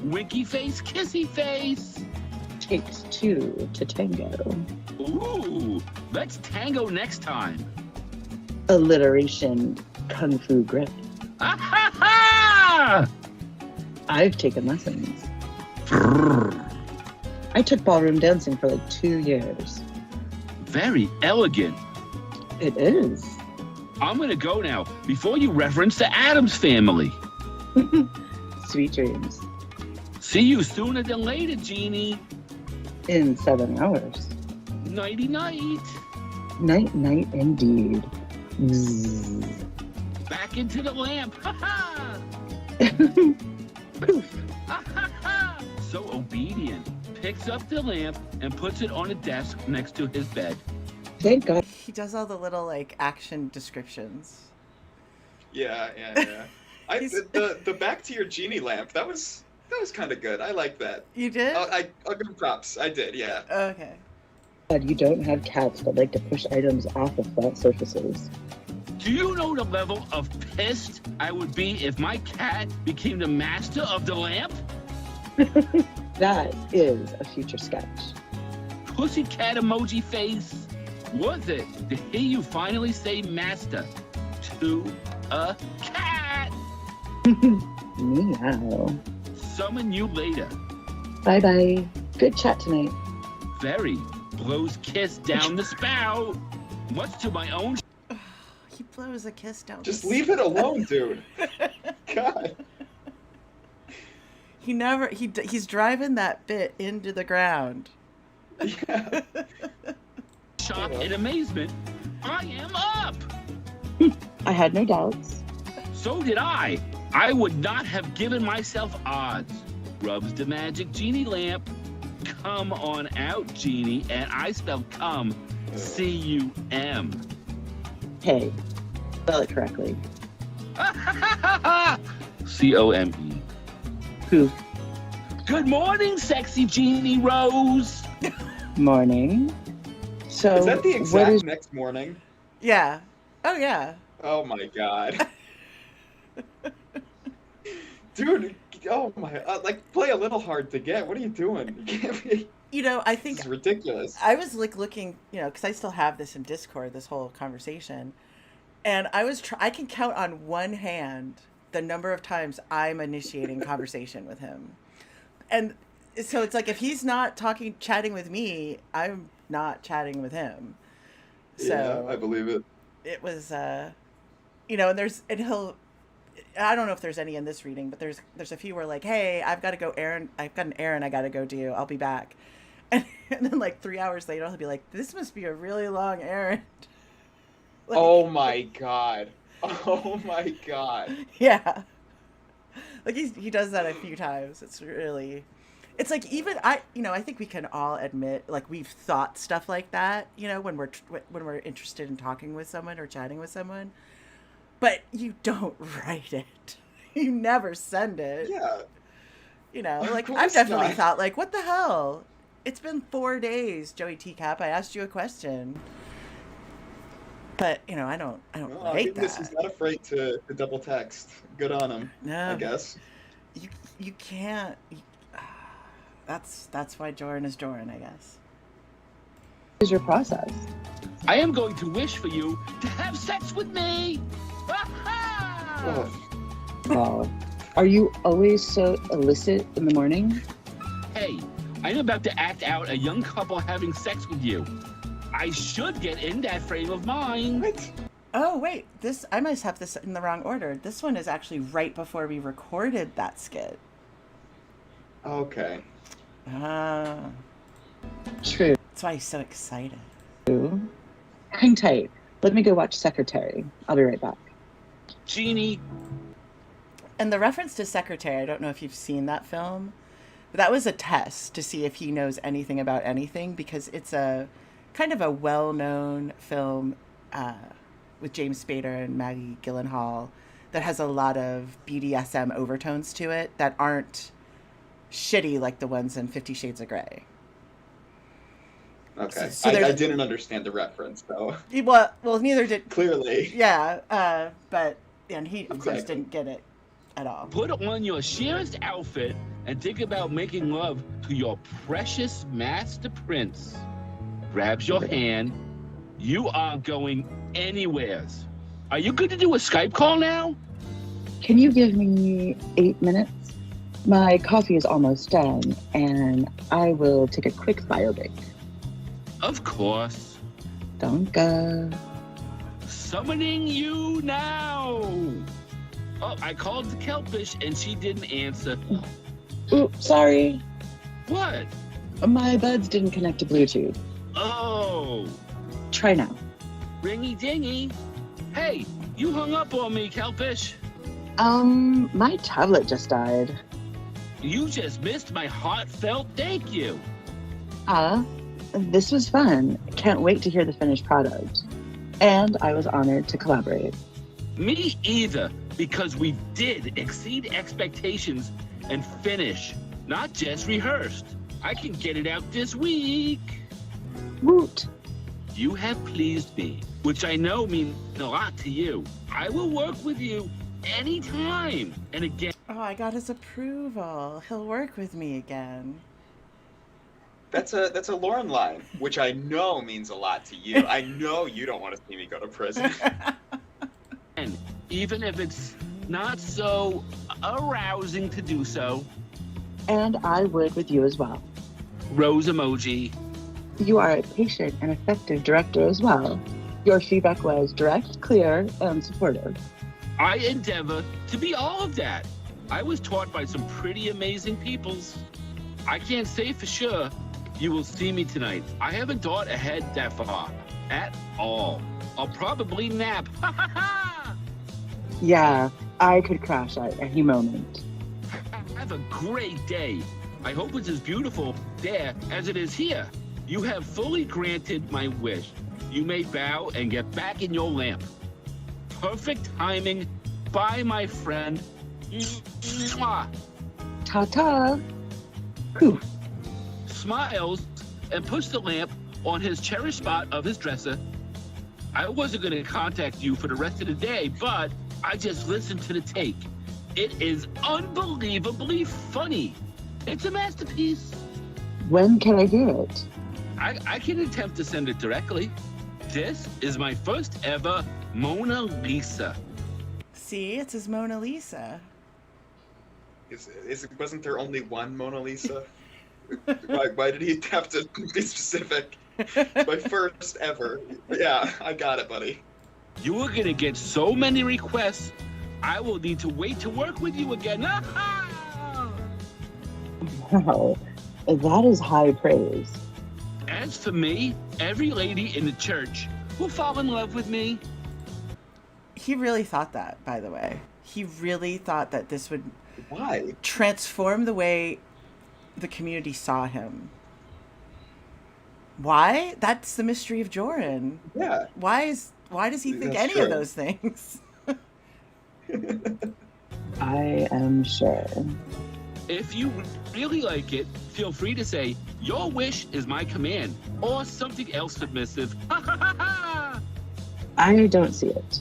D: Winky face, kissy face.
E: Takes 2 to tango.
D: Ooh, let's tango next time.
E: Alliteration, kung fu grip.
D: Ah ha ha!
E: I've taken lessons. I took ballroom dancing for like 2 years.
D: Very elegant.
E: It is.
D: I'm gonna go now before you reference the Addams Family.
E: Sweet dreams.
D: See you sooner than later, Jeannie.
E: In 7 hours.
D: Nighty night.
E: Night, night, indeed. Zzz.
D: Back into the lamp. Ha ha!
E: Poof.
D: So obedient. Picks up the lamp and puts it on a desk next to his bed.
E: Thank God.
B: He does all the little like action descriptions.
C: Yeah.
B: He's-
C: The back to your genie lamp, that was kind of good. I like that.
B: You did?
C: I'll give him props. I did, yeah.
B: Okay.
E: God, you don't have cats that like to push items off of flat surfaces.
D: Do you know the level of pissed I would be if my cat became the master of the lamp?
E: That is a future sketch.
D: Pussycat emoji face. Was it to hear you finally say master to a cat?
E: Meow.
D: Summon you later.
E: Bye-bye. Good chat tonight.
D: Very. Blows kiss down the spout. Much to my own.
B: He blows a kiss down.
C: Just
B: the
C: leave it alone, dude. God.
B: He's driving that bit into the ground.
C: Yeah.
D: Shock and amazement. I am up.
E: I had no doubts.
D: So did I. I would not have given myself odds. Rubs the magic genie lamp. Come on out, genie. And I spell come. C-U-M.
E: Hey, spell it correctly.
D: C-O-M-E.
E: Poof.
D: Good morning, sexy Genie Rose.
E: Morning. So,
C: Is that the
E: what
C: exact
E: is
C: next morning?
B: Yeah. Oh yeah.
C: Oh my god. Dude, oh my, like, play a little hard to get. What are you doing? You can't be,
B: You know, I think
C: this is ridiculous.
B: I was like looking, because I still have this in Discord, this whole conversation, and I can count on one hand the number of times I'm initiating conversation with him, and so it's like if he's not chatting with me, I'm not chatting with him. So
C: yeah, I believe it.
B: it was, and I don't know if there's any in this reading, but there's a few where like, hey, I've got to go I've got an errand I got to go do. I'll be back. And then like 3 hours later, he'll be like, this must be a really long errand. Like,
C: Oh my god. Oh my god.
B: yeah. Like he does that a few times. It's like even I think we can all admit like we've thought stuff like that, when we're interested in talking with someone or chatting with someone. But you don't write it. You never send it.
C: Yeah.
B: Like
C: Of
B: I've
C: course
B: definitely
C: not.
B: thought like, what the hell? It's been 4 days, Joey Teacup. I asked you a question. But, I don't
C: Well,
B: write
C: This is
B: that.
C: not afraid to double text. Good on him,
B: No.
C: I guess.
B: You can't. That's why Jorrun is Jorrun, I guess.
E: What is your process?
D: I am going to wish for you to have sex with me.
C: Oh,
E: Wow. Are you always so illicit in the morning?
D: Hey, I'm about to act out a young couple having sex with you. I should get in that frame of mind.
C: what?
B: Oh, wait. I must have this in the wrong order. This one is actually right before we recorded that skit.
C: Okay.
B: Ah.
E: True.
B: That's why he's so excited.
E: Hang tight. Let me go watch Secretary. I'll be right back.
D: Genie,
B: And the reference to Secretary, I don't know if you've seen that film, but that was a test to see if he knows anything about anything, because it's a kind of a well-known film with James Spader and Maggie Gyllenhaal that has a lot of BDSM overtones to it that aren't shitty like the ones in 50 Shades of Grey.
C: Okay.
B: So
C: I
B: there's-
C: didn't understand the reference, though.
B: Well, neither did...
C: Clearly.
B: Yeah, and he, of course,
C: Exactly.
B: didn't get it at all.
D: put on your sheerest outfit and think about making love to your precious master prince. Grabs your hand. You aren't going anywheres. Are you good to do a Skype call now?
E: Can you give me 8 minutes? My coffee is almost done, and I will take a quick fire break.
D: Of course.
E: Danke.
D: Summoning you now. Oh, I called the Kelpish and she didn't answer.
E: Oops, sorry.
D: What?
E: My buds didn't connect to Bluetooth.
D: Oh,
E: Try now.
D: ringy dingy. Hey, you hung up on me, Kelpish.
E: My tablet just died.
D: You just missed my heartfelt thank you.
E: This was fun. Can't wait to hear the finished product. And I was honored to collaborate.
D: Me either, because we did exceed expectations and finish, not just rehearsed. I can get it out this week.
E: Woot.
D: You have pleased me, which I know means a lot to you. I will work with you anytime. And again,
B: Oh, I got his approval. He'll work with me again.
C: That's a Lauren line, which I know means a lot to you. I know you don't want to see me go to prison.
D: and even if it's not so arousing to do so,
E: And I would with you as well.
D: rose emoji.
E: You are a patient and effective director as well. Your feedback was direct, clear, and supportive.
D: I endeavor to be all of that. I was taught by some pretty amazing peoples. I can't say for sure you will see me tonight. I haven't thought ahead that far at all. I'll probably nap.
E: Yeah, I could crash at any moment.
D: Have a great day. I hope it's as beautiful there as it is here. You have fully granted my wish. You may bow and get back in your lamp. Perfect timing. Bye, my friend. Mwah.
E: Ta-ta. Poof.
D: Smiles and puts the lamp on his cherished spot of his dresser. I wasn't going to contact you for the rest of the day, but I just listened to the take. It is unbelievably funny. It's a masterpiece.
E: When can I hear it?
D: I can attempt to send it directly. This is my first ever Mona Lisa.
B: See, it's his Mona Lisa.
C: Wasn't there only one Mona Lisa? Why did he have to be specific? My first ever. Yeah, I got it, buddy.
D: You are going to get so many requests, I will need to wait to work with you again.
E: Wow, that is high praise.
D: As for me, every lady in the church will fall in love with me.
B: He really thought that, by the way. He really thought that this would
C: Why?
B: transform the way the community saw him. Why? That's the mystery of Jorrun.
C: Yeah.
B: Why does he think
C: That's
B: any
C: true.
B: of those things?
E: I am sure.
D: If you really like it, feel free to say, your wish is my command, or something else submissive.
E: I don't see it.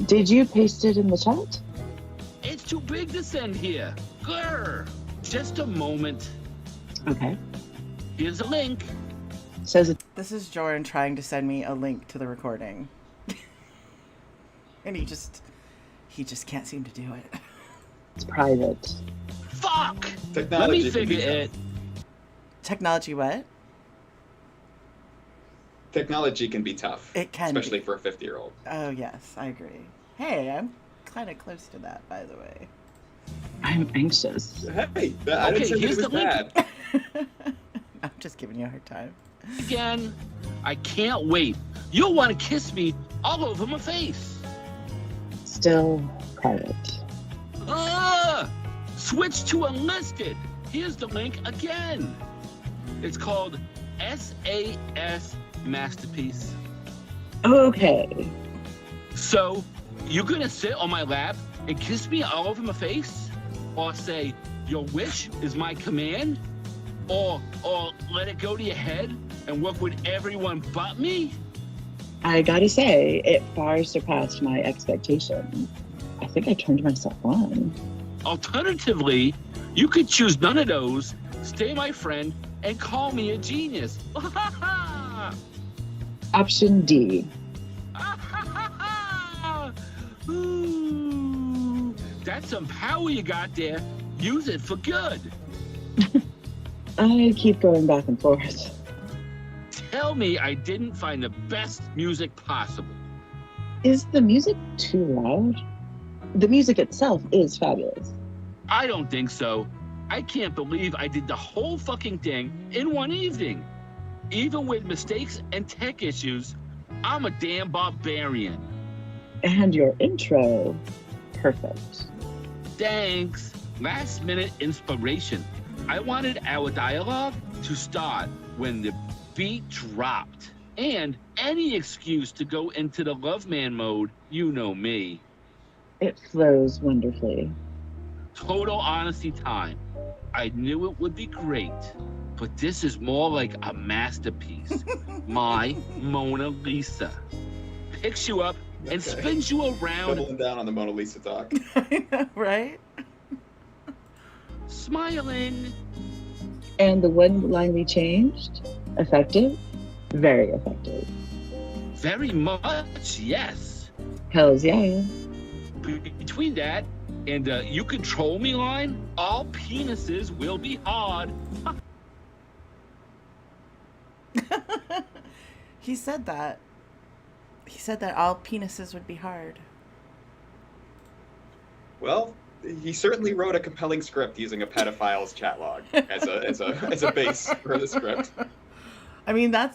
E: Did you paste it in the chat?
D: It's too big to send here. Grr. Just a moment.
E: Okay.
D: Here's a link.
E: Says it.
B: This is Jorrun trying to send me a link to the recording. And he just can't seem to do it.
E: It's private.
D: Fuck! Let
C: Technology
D: me
C: can be
D: figure it.
B: Technology what?
C: Technology can be tough.
B: It can
C: especially
B: be.
C: for a 50-year-old.
B: Oh, yes, I agree. Hey, I'm kind of close to that, by the way.
E: I'm anxious.
C: Hey, I didn't
D: Okay,
C: say it
D: here's
C: was
D: the link.
C: bad.
B: I'm just giving you a hard time.
D: Again, I can't wait. You'll want to kiss me all over my face.
E: Still private.
D: Switch to unlisted. Here's the link again. It's called SAS Masterpiece.
E: Okay.
D: So, you gonna sit on my lap and kiss me all over my face? Or say, your wish is my command? Or let it go to your head and work with everyone but me?
E: I gotta say, it far surpassed my expectations. I think I turned myself on.
D: Alternatively, you could choose none of those, stay my friend, and call me a genius.
E: Option D.
D: Ooh, that's some power you got there. Use it for good.
E: I keep going back and forth.
D: Tell me I didn't find the best music possible.
E: Is the music too loud? The music itself is fabulous.
D: I don't think so. I can't believe I did the whole fucking thing in one evening. Even with mistakes and tech issues, I'm a damn barbarian.
E: And your intro, perfect.
D: Thanks. Last minute inspiration. I wanted our dialogue to start when the beat dropped. And any excuse to go into the love man mode, you know me.
E: It flows wonderfully.
D: Total honesty time. I knew it would be great, but this is more like a masterpiece. My Mona Lisa. Picks you up and spins you around.
C: Doubling down on the Mona Lisa talk.
B: I know, right?
D: Smiling.
E: And the one line we changed, effective, very effective.
D: Very much, yes.
E: Hells yeah.
D: Between that and you control me line, all penises will be hard.
B: He said that. He said that all penises would be hard.
C: Well, he certainly wrote a compelling script using a pedophile's chatlog as a base for the script.
B: I mean, I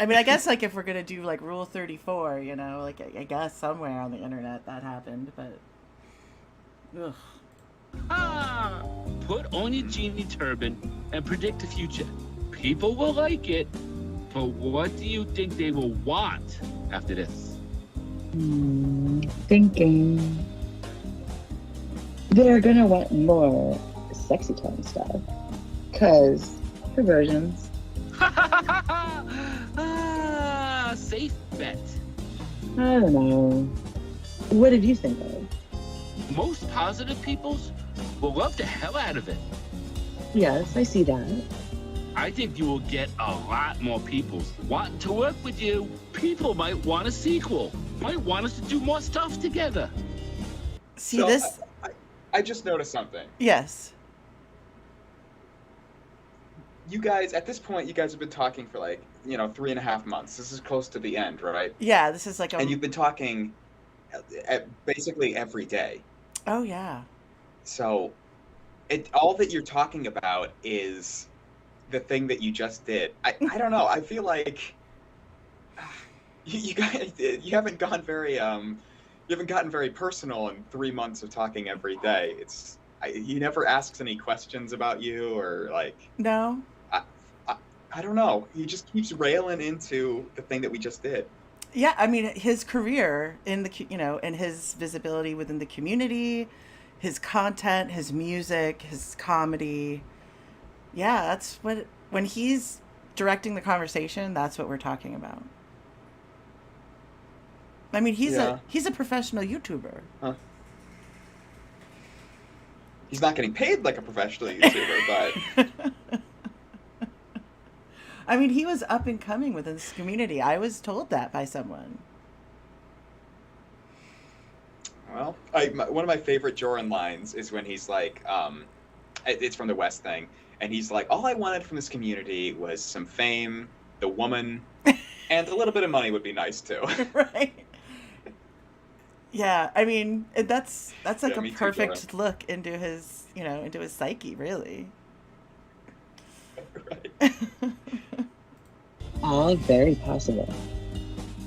B: mean, I guess, like, if we're gonna do, like, Rule 34, you know, like, I guess somewhere on the internet that happened, but... Ugh.
D: Ah, put on your genie turban and predict the future. People will like it, but what do you think they will want after this?
E: Thinking. They're gonna want more sexy time stuff. 'Cause perversions.
D: Ah, safe bet.
E: I don't know. What did you think of?
D: Most positive peoples will love the hell out of it.
E: Yes, I see that.
D: I think you will get a lot more peoples wanting to work with you. People might want a sequel, might want us to do more stuff together.
B: See,
C: So,
B: this...
C: I just noticed something.
B: Yes.
C: You guys, at this point, you guys have been talking for 3.5 months. This is close to the end, right?
B: Yeah, this is like a...
C: And you've been talking basically every day.
B: Oh, yeah.
C: So, all that you're talking about is the thing that you just did. I don't know. I feel like you guys you haven't gotten very personal in 3 months of talking every day. He never asks any questions about you or like.
B: No.
C: I don't know. He just keeps railing into the thing that we just did.
B: Yeah, I mean, his career in and his visibility within the community, his content, his music, his comedy. Yeah, that's when he's directing the conversation, that's what we're talking about. I mean, he's a professional YouTuber.
C: Huh. He's not getting paid like a professional YouTuber, but
B: I mean, he was up and coming within this community. I was told that by someone.
C: Well, one of my favorite Jorrun lines is when he's like, it's from the West thing, and he's like, all I wanted from this community was some fame, the woman, and a little bit of money would be nice too.
B: Right. Yeah, I mean, that's like a
C: me too,
B: perfect look into his, into his psyche, really.
C: Right.
E: All very possible.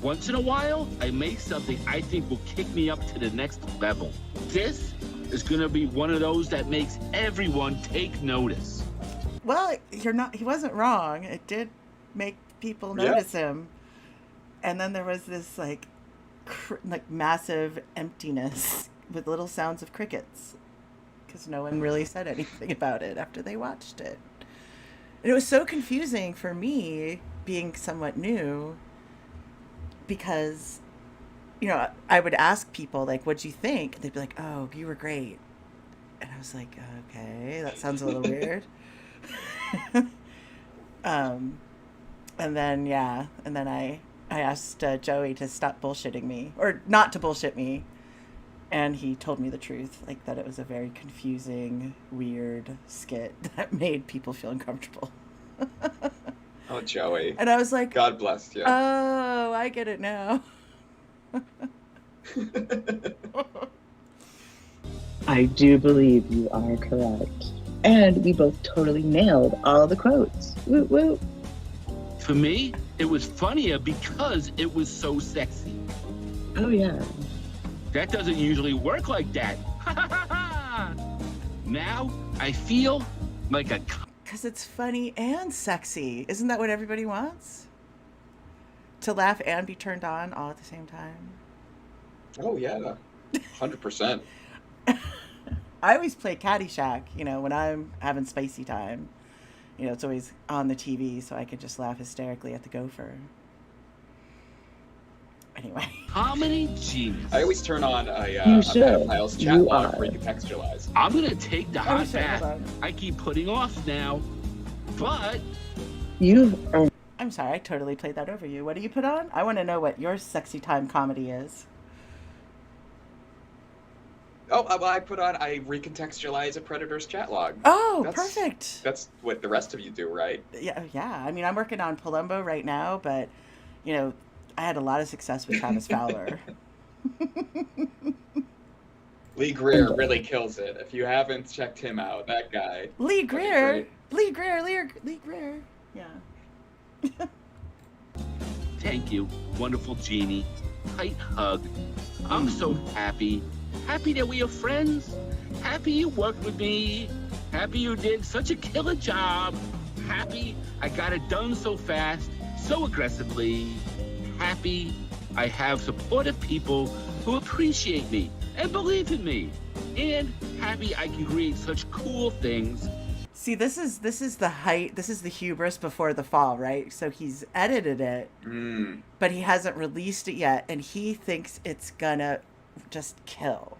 D: Once in a while, I make something I think will kick me up to the next level. This is gonna be one of those that makes everyone take notice.
B: Well, he wasn't wrong. It did make people notice him. And then there was this like massive emptiness with little sounds of crickets because no one really said anything about it after they watched it. And it was so confusing for me, being somewhat new, because, I would ask people, like, what'd you think? And they'd be like, oh, you were great. And I was like, okay, that sounds a little weird. And then I asked Joey to stop bullshitting me, or not to bullshit me. And he told me the truth, like that it was a very confusing, weird skit that made people feel uncomfortable.
C: Oh, Joey.
B: And I was like,
C: God bless you.
B: Oh, I get it now.
E: I do believe you are correct. And we both totally nailed all the quotes. Woo woo.
D: For me, it was funnier because it was so sexy.
E: Oh, yeah.
D: That doesn't usually work like that. Now I feel like a.
B: Because it's funny and sexy. Isn't that what everybody wants? To laugh and be turned on all at the same time.
C: Oh yeah, 100%.
B: I always play Caddyshack, when I'm having spicy time. It's always on the TV, so I could just laugh hysterically at the gopher. Anyway.
D: Comedy genius.
C: I always turn on a
E: You should.
C: pedophile's
E: You
C: Chatlog
E: are.
C: recontextualized.
D: I'm gonna take the hot
B: shit, hold
D: bath
B: on.
D: I keep putting off now. But
E: You've earned.
B: I'm sorry, I totally played that over you. What do you put on? I want to know what your sexy time comedy is.
C: Oh, well, I recontextualize a predator's Chatlog.
B: Oh, perfect.
C: That's what the rest of you do, right?
B: Yeah. I mean, I'm working on Palumbo right now, but, I had a lot of success with Travis Fowler.
C: Lee Greer really kills it. If you haven't checked him out, that guy.
B: Lee
C: fucking
B: Greer.
C: great.
B: Lee Greer. Yeah.
D: thank you, wonderful genie. Tight hug. I'm so happy. Happy that we are friends. Happy you worked with me. Happy you did such a killer job. Happy I got it done so fast, so aggressively. Happy I have supportive people who appreciate me and believe in me. And happy I can create such cool things.
B: See, this is the height. This is the hubris before the fall, right? So he's edited it, but he hasn't released it yet, and he thinks it's gonna just kill.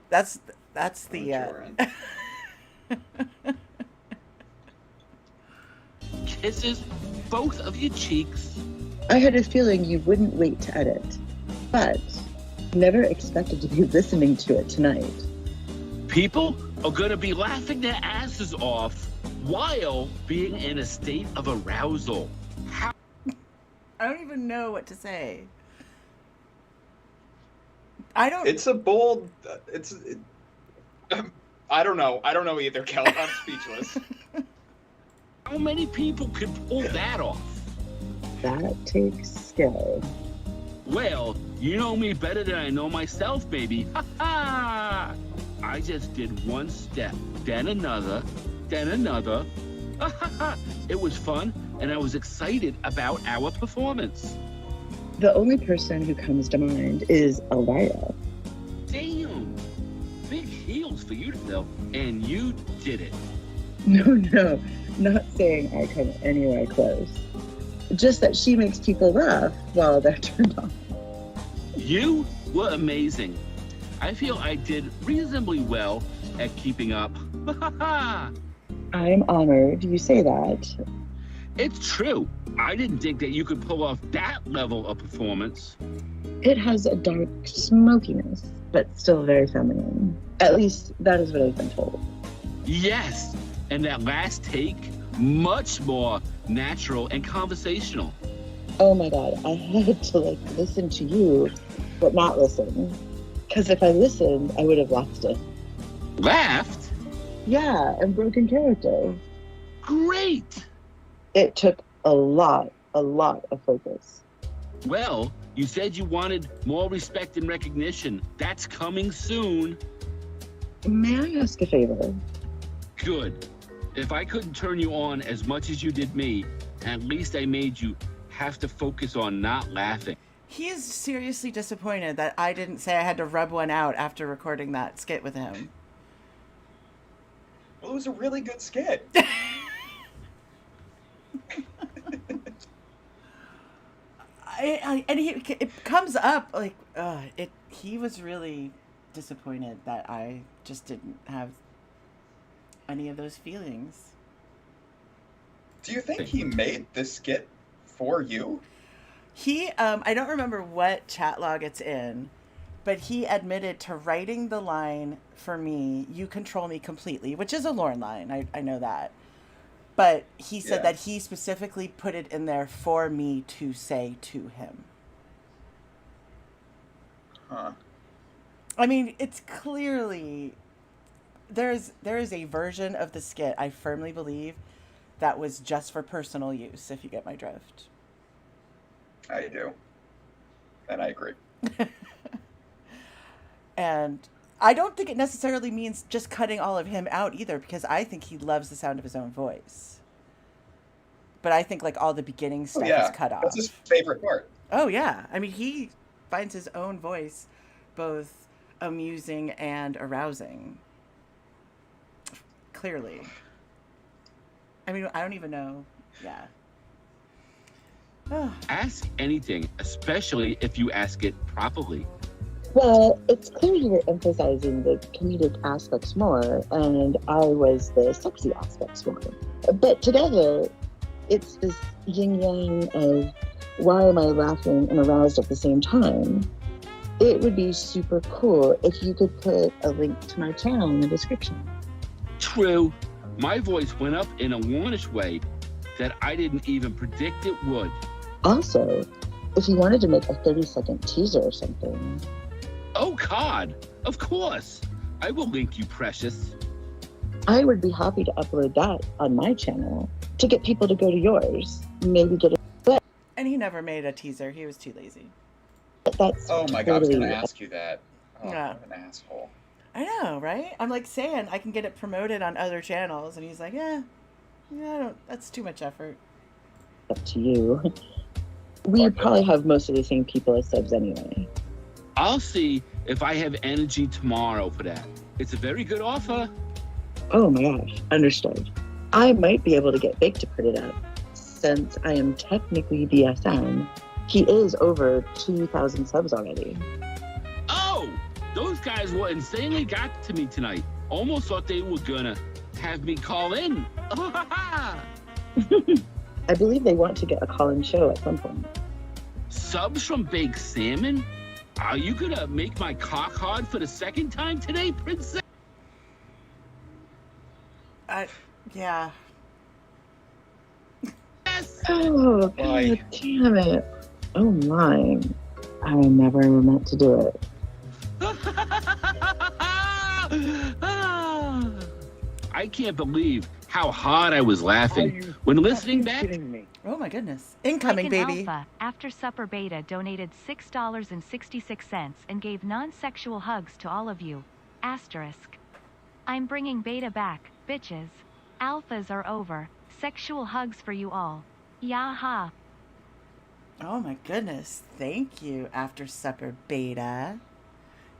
B: That's the.
D: Kisses both of your cheeks.
E: I had a feeling you wouldn't wait to edit, but never expected to be listening to it tonight.
D: People are gonna be laughing their asses off while being in a state of arousal. How?
B: I don't even know what to say. I don't.
C: It's a bold. I don't know. I don't know either, Kel. I'm speechless.
D: How many people can pull that off?
E: That takes skill.
D: Well, you know me better than I know myself, baby. Ha ha! I just did one step, then another, then another. Ha ha ha! It was fun, and I was excited about our performance.
E: The only person who comes to mind is Elvira.
D: Damn! Big heels for you to fill, and you did it.
E: No, not saying I come anywhere close. Just that she makes people laugh while they're turned on.
D: You were amazing. I feel I did reasonably well at keeping up. Ha ha!
E: I'm honored you say that.
D: It's true. I didn't think that you could pull off that level of performance.
E: It has a dark smokiness, but still very feminine. At least that is what I've been told.
D: Yes, and that last take, much more natural and conversational.
E: Oh my god, I had to listen to you, but not listen. Because if I listened, I would have lost it.
D: Laughed?
E: Yeah, and broken character.
D: Great!
E: It took a lot of focus.
D: Well, you said you wanted more respect and recognition. That's coming soon.
E: May I ask a favor?
D: Good. If I couldn't turn you on as much as you did me, at least I made you have to focus on not laughing.
B: He is seriously disappointed that I didn't say I had to rub one out after recording that skit with him.
C: Well, it was a really good skit.
B: It comes up he was really disappointed that I just didn't have any of those feelings.
C: Do you think he made this skit for you?
B: He, I don't remember what Chatlog it's in, but he admitted to writing the line for me, "You control me completely," which is a Lorne line. I know that. But he said that he specifically put it in there for me to say to him.
C: Huh.
B: I mean, it's clearly... There is a version of the skit, I firmly believe, that was just for personal use, if you get my drift.
C: I do. And I agree.
B: And I don't think it necessarily means just cutting all of him out either, because I think he loves the sound of his own voice. But I think like all the beginning
C: Oh
B: stuff
C: yeah,
B: is cut off.
C: that's his favorite part.
B: Oh yeah. I mean, he finds his own voice both amusing and arousing. Clearly. I mean, I don't even know. Yeah.
D: Ask anything, especially if you ask it properly.
E: Well, it's clear you were emphasizing the comedic aspects more, and I was the sexy aspects more. But together, it's this yin-yang of why am I laughing and aroused at the same time? It would be super cool if you could put a link to my channel in the description.
D: True, my voice went up in a warnish way that I didn't even predict it would.
E: Also, if you wanted to make a 30-second teaser or something.
D: Oh God, of course. I will link you, precious.
E: I would be happy to upload that on my channel to get people to go to yours. Maybe get a...
B: And he never made a teaser. He was too lazy.
E: That's
C: Oh my God, I was
E: totally...
C: gonna ask you that. Oh,
B: Yeah.
C: what an asshole.
B: I know, right? I'm like saying I can get it promoted on other channels, and he's like, yeah, I don't. That's too much effort.
E: Up to you. We probably have most of the same people as subs anyway.
D: I'll see if I have energy tomorrow for that. It's a very good offer.
E: Oh my gosh, understood. I might be able to get Bake to put it up, since I am technically BSN. He is over 2,000 subs already.
D: Oh, those guys were insanely got to me tonight. Almost thought they were gonna have me call in.
E: I believe they want to get a call-in show at some point.
D: Subs from Baked Salmon? Are you gonna make my cock hard for the second time today, princess?
B: Yeah.
E: Oh,
C: Why?
E: God damn it. Oh my. I never meant to do it.
D: I can't believe how hard I was laughing when listening back.
B: Oh my goodness. Incoming,
F: Like an
B: baby.
F: Alpha, After Supper Beta donated $6.66 and gave non-sexual hugs to all of you. Asterisk. I'm bringing Beta back, bitches. Alphas are over. Sexual hugs for you all. Yaha.
B: Oh my goodness. Thank you, After Supper Beta.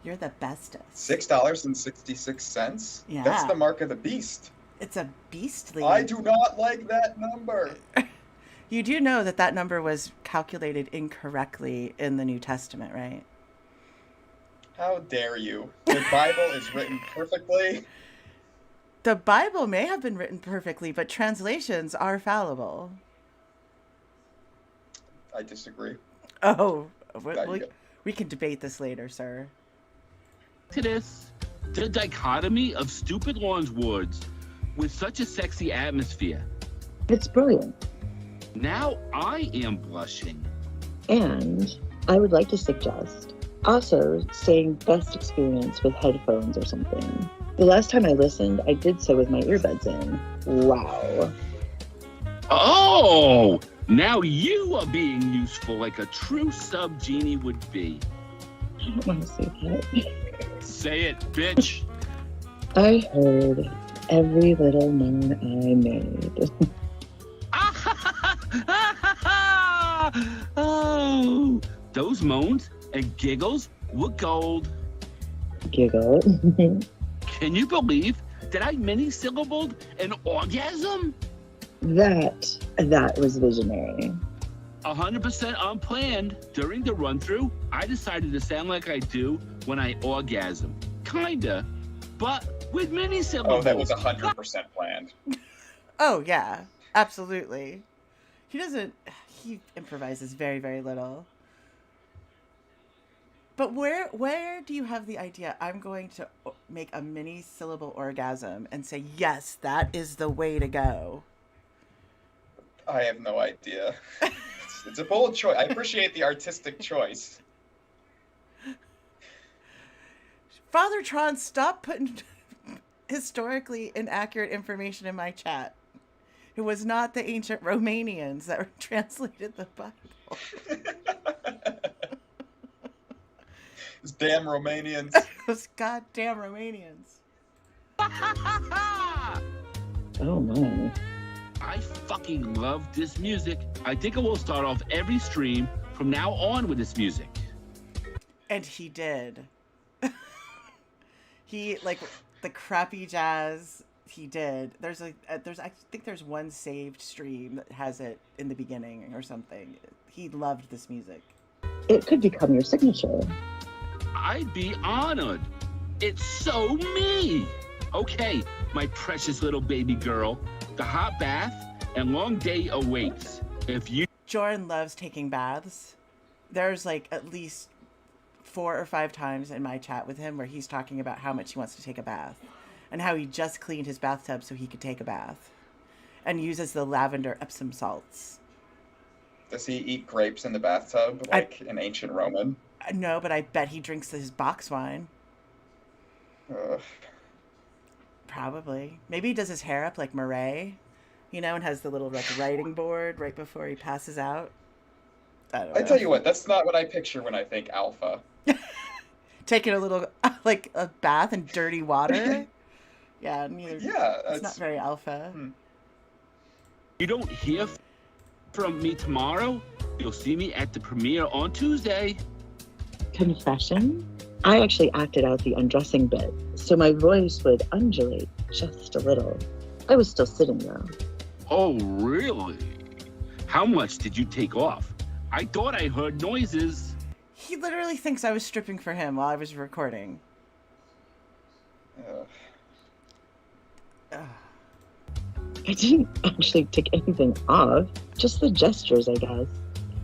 B: You're the bestest.
C: $6.66?
B: Yeah.
C: That's the mark of the beast.
B: It's a beastly.
C: I do not like that number.
B: You do know that that number was calculated incorrectly in the New Testament, right?
C: How dare you? The Bible is written perfectly.
B: The Bible may have been written perfectly, but translations are fallible.
C: I disagree.
B: Oh,
C: There you go.
B: we can debate this later, sir.
D: To this, the dichotomy of stupid Lawrence Woods with such a sexy atmosphere.
E: It's brilliant.
D: Now I am blushing.
E: And I would like to suggest also saying best experience with headphones or something. The last time I listened, I did so with my earbuds in. Wow.
D: Oh, now you are being useful like a true sub genie would be.
E: I don't want to say that.
D: Say it, bitch.
E: I heard every little moan I made.
D: Oh, those moans and giggles were gold.
E: Giggle.
D: Can you believe that I many-syllabled an orgasm?
E: That was visionary.
D: 100% unplanned. During the run-through, I decided to sound like I do when I orgasm. Kinda, but with many syllables.
C: Oh, that was 100% planned.
B: Oh, yeah, absolutely. He improvises very, very little. But where do you have the idea, I'm going to make a mini syllable orgasm and say, yes, that is the way to go?
C: I have no idea. It's a bold choice. I appreciate the artistic choice.
B: Father Tron, stop putting historically inaccurate information in my chat. It was not the ancient Romanians that translated the Bible.
C: Those damn Romanians.
B: Those goddamn Romanians.
E: Oh my.
D: I fucking love this music. I think I will start off every stream from now on with this music.
B: And he did. He, like, the crappy jazz, he did. I think there's one saved stream that has it in the beginning or something. He loved this music.
E: It could become your signature.
D: I'd be honored. It's so me. Okay, my precious little baby girl. The hot bath and long day awaits. If you
B: Jorrun loves taking baths. There's, like, at least 4 or 5 times in my chat with him where he's talking about how much he wants to take a bath and how he just cleaned his bathtub so he could take a bath and uses the lavender Epsom salts.
C: Does he eat grapes in the bathtub like an ancient Roman?
B: No, but I bet he drinks his box wine.
C: Ugh.
B: Probably. Maybe he does his hair up like Murray, and has the little like writing board right before he passes out. I don't know.
C: I tell you what, that's not what I picture when I think alpha.
B: Taking a little, like, a bath in dirty water. Yeah, neither.
C: Yeah,
B: it's not very alpha.
D: don't hear from me tomorrow, you'll see me at the premiere on Tuesday.
E: Confession? I actually acted out the undressing bit, so my voice would undulate just a little. I was still sitting though.
D: Oh, really? How much did you take off? I thought I heard noises.
B: He literally thinks I was stripping for him while I was recording.
C: Ugh.
E: I didn't actually take anything off, just the gestures, I guess.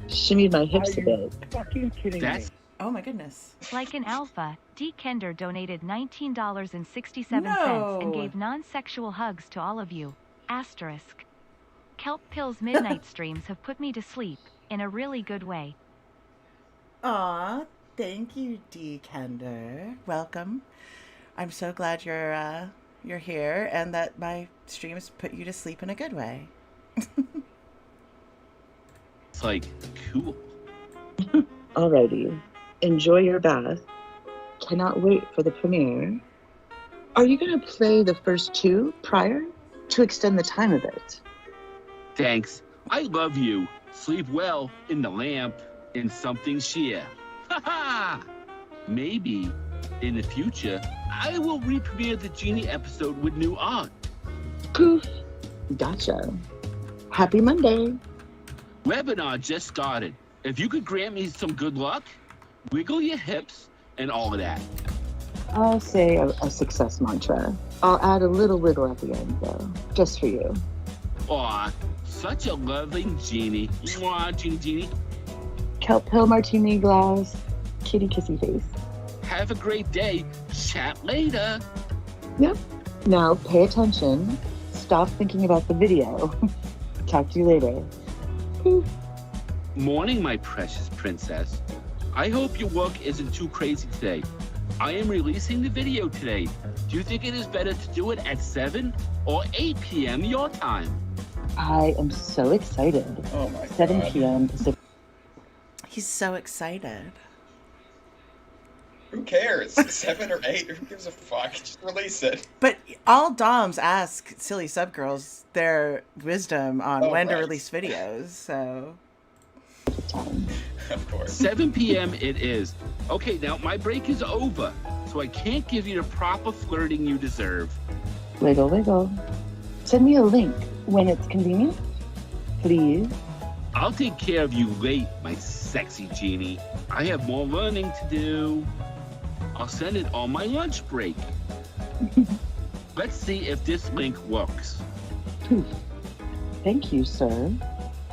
E: Shimmied my hips a bit.
G: Fucking kidding me.
B: Oh my goodness.
F: Like an alpha, D. Kender donated $19.67
B: No.
F: and gave non-sexual hugs to all of you. Asterisk. Kelp Pill's midnight streams have put me to sleep, in a really good way.
B: Aw, thank you, D. Kender. Welcome. I'm so glad you're here and that my streams put you to sleep in a good way.
D: It's like, cool.
E: Alrighty. Enjoy your bath. Cannot wait for the premiere. Are you going to play the first 2 prior to extend the time a bit?
D: Thanks. I love you. Sleep well in the lamp in something sheer. Ha ha! Maybe in the future, I will re-premiere the Genie episode with new art.
E: Poof. Gotcha. Happy Monday.
D: Webinar just started. If you could grant me some good luck, wiggle your hips and all of that.
E: I'll say a success mantra. I'll add a little wiggle at the end, though, just for you.
D: Aw, such a loving Genie. Mwah, Genie.
E: Kelp Pill martini glass, kitty kissy face.
D: Have a great day. Chat later.
E: Yep. Now pay attention. Stop thinking about the video. Talk to you later. Poof.
D: Morning, my precious princess. I hope your work isn't too crazy today. I am releasing the video today. Do you think it is better to do it at 7 or 8 p.m. your time?
E: I am so excited.
C: Oh my
E: 7
C: God.
E: p.m. is the
B: He's so excited.
C: Who cares? 7 or 8? Who gives a fuck? Just release it.
B: But all Doms ask silly subgirls their wisdom on
C: Oh,
B: when to
C: right.
B: release videos, so...
E: time.
C: Of course.
D: 7 p.m. it is. Okay, now my break is over, so I can't give you the proper flirting you deserve.
E: Wiggle, wiggle. Send me a link when it's convenient, please.
D: I'll take care of you late, my sexy Genie. I have more learning to do. I'll send it on my lunch break. Let's see if this link works.
E: Poof. Thank you, sir.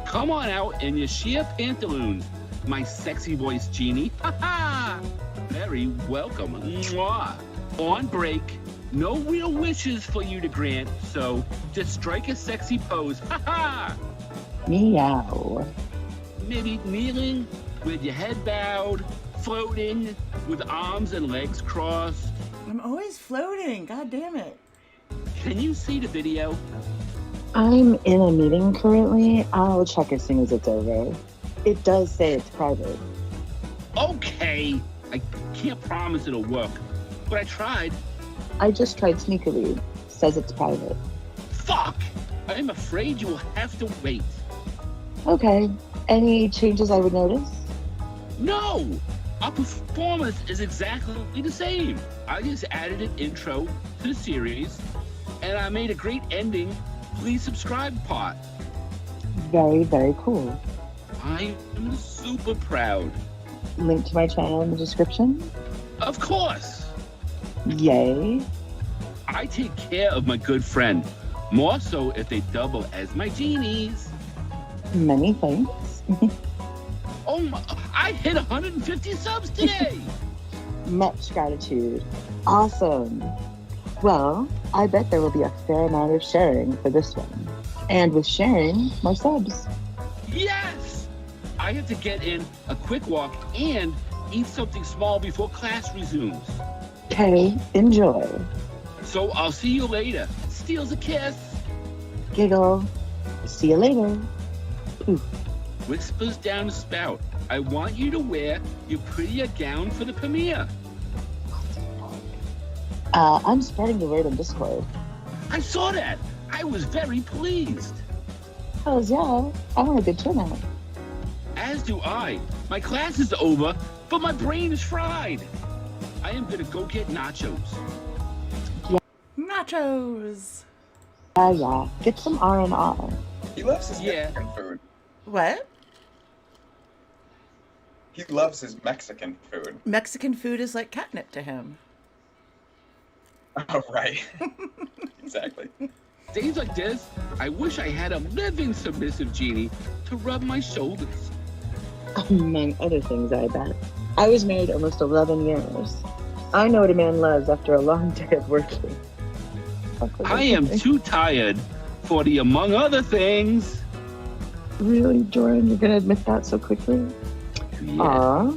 D: Come on out in your sheer pantaloons, my sexy voice Genie. Ha ha! Very welcome. Mwah. On break, no real wishes for you to grant, so just strike a sexy pose. Ha ha!
E: Meow.
D: Maybe kneeling with your head bowed, floating with arms and legs crossed.
B: I'm always floating, god damn it.
D: Can you see the video?
E: I'm in a meeting currently. I'll check as soon as it's over. It does say it's private.
D: Okay, I can't promise it'll work, but I tried.
E: I just tried sneakily. Says it's private.
D: Fuck! I'm afraid you will have to wait.
E: Okay. Any changes I would notice?
D: No! Our performance is exactly the same. I just added an intro to the series, and I made a great ending. Please subscribe part.
E: Very, very cool.
D: I am super proud.
E: Link to my channel in the description.
D: Of course!
E: Yay.
D: I take care of my good friend. More so if they double as my genies.
E: Many thanks.
D: Oh my, I hit 150 subs today!
E: Much gratitude. Awesome. Well, I bet there will be a fair amount of sharing for this one. And with sharing, more subs.
D: Yes! I have to get in a quick walk and eat something small before class resumes.
E: Okay, enjoy.
D: So I'll see you later. Steals a kiss.
E: Giggle. See you later. Ooh.
D: Whispers down the spout. I want you to wear your prettier gown for the premiere.
E: I'm spreading the word on Discord.
D: I saw that. I was very pleased.
E: Hells yeah, I want a good turnout.
D: As do I. My class is over, but my brain is fried. I am gonna go get nachos.
B: Nachos.
E: Yeah. Get some R&R.
C: He loves his
D: Yeah.
C: Mexican food.
B: What?
C: He loves his Mexican food.
B: Mexican food is like catnip to him.
C: Oh, right. Exactly.
D: Days like this, I wish I had a living submissive genie to rub my shoulders.
E: Among other things, I bet. I was married almost 11 years. I know what a man loves after a long day of working.
D: I am too tired for the among other things.
E: Really, Jorrun? You're gonna admit that so quickly?
D: Yeah.
E: Aw.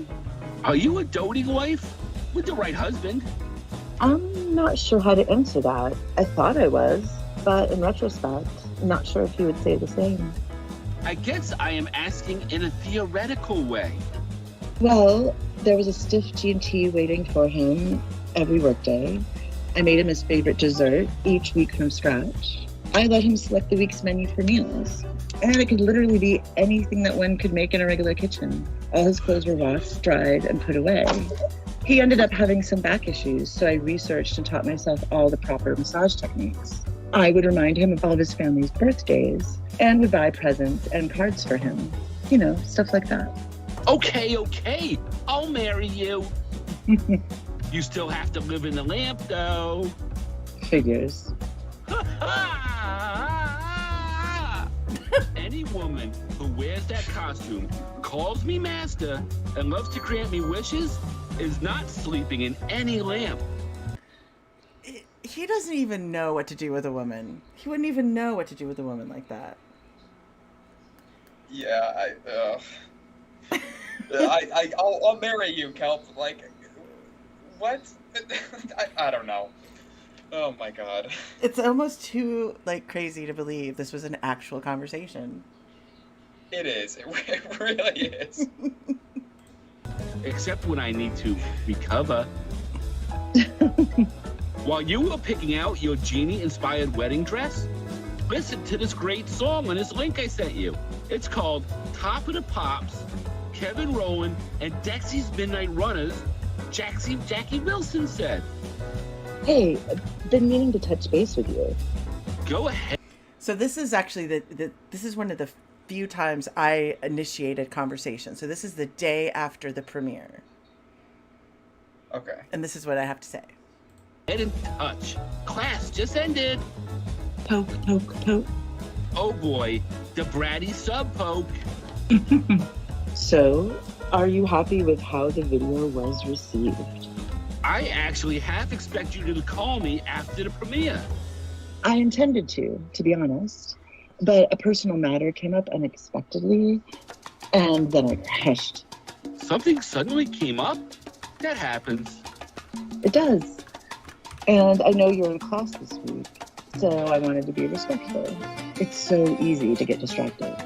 D: Are you a doting wife with the right husband?
E: I'm not sure how to answer that. I thought I was, but in retrospect, I'm not sure if he would say the same.
D: I guess I am asking in a theoretical way.
E: Well, there was a stiff G&T waiting for him every workday. I made him his favorite dessert each week from scratch. I let him select the week's menu for meals. And it could literally be anything that one could make in a regular kitchen. All his clothes were washed, dried, and put away. He ended up having some back issues, so I researched and taught myself all the proper massage techniques. I would remind him of all of his family's birthdays and would buy presents and cards for him. You know, stuff like that.
D: Okay, I'll marry you. You still have to live in the lamp, though.
E: Figures.
D: Any woman who wears that costume, calls me master, and loves to grant me wishes is not sleeping in any lamp.
B: He doesn't even know what to do with a woman. He wouldn't even know what to do with a woman like that.
C: Yeah, I'll marry you, Kelp. Like, what? I don't know. Oh my god.
B: It's almost too crazy to believe this was an actual conversation.
C: It is. It really is.
D: Except when I need to recover. While you were picking out your genie-inspired wedding dress, listen to this great song on this link I sent you. It's called Top of the Pops, Kevin Rowan, and Dexy's Midnight Runners, Jackie Wilson said.
E: Hey, I've been meaning to touch base with you.
D: Go ahead.
B: So this is actually this is one of the few times I initiated conversation. So this is the day after the premiere.
C: Okay.
B: And this is what I have to say.
D: Get in touch. Class just ended.
E: Poke, poke, poke.
D: Oh boy, the bratty sub poke.
E: So, are you happy with how the video was received?
D: I actually half expect you to call me after the premiere.
E: I intended to be honest, but a personal matter came up unexpectedly, and then I crashed.
D: Something suddenly came up? That happens.
E: It does. And I know you're in class this week, so I wanted to be respectful. It's so easy to get distracted.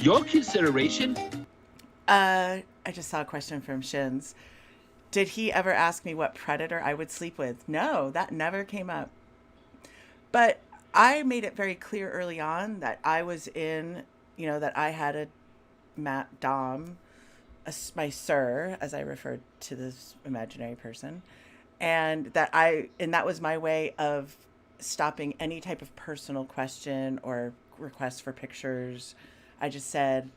D: Your consideration?
B: I just saw a question from Shins. Did he ever ask me what predator I would sleep with? No, that never came up. But I made it very clear early on that I was in, that I had a Dom, my sir, as I referred to this imaginary person, and that was my way of stopping any type of personal question or request for pictures. I just said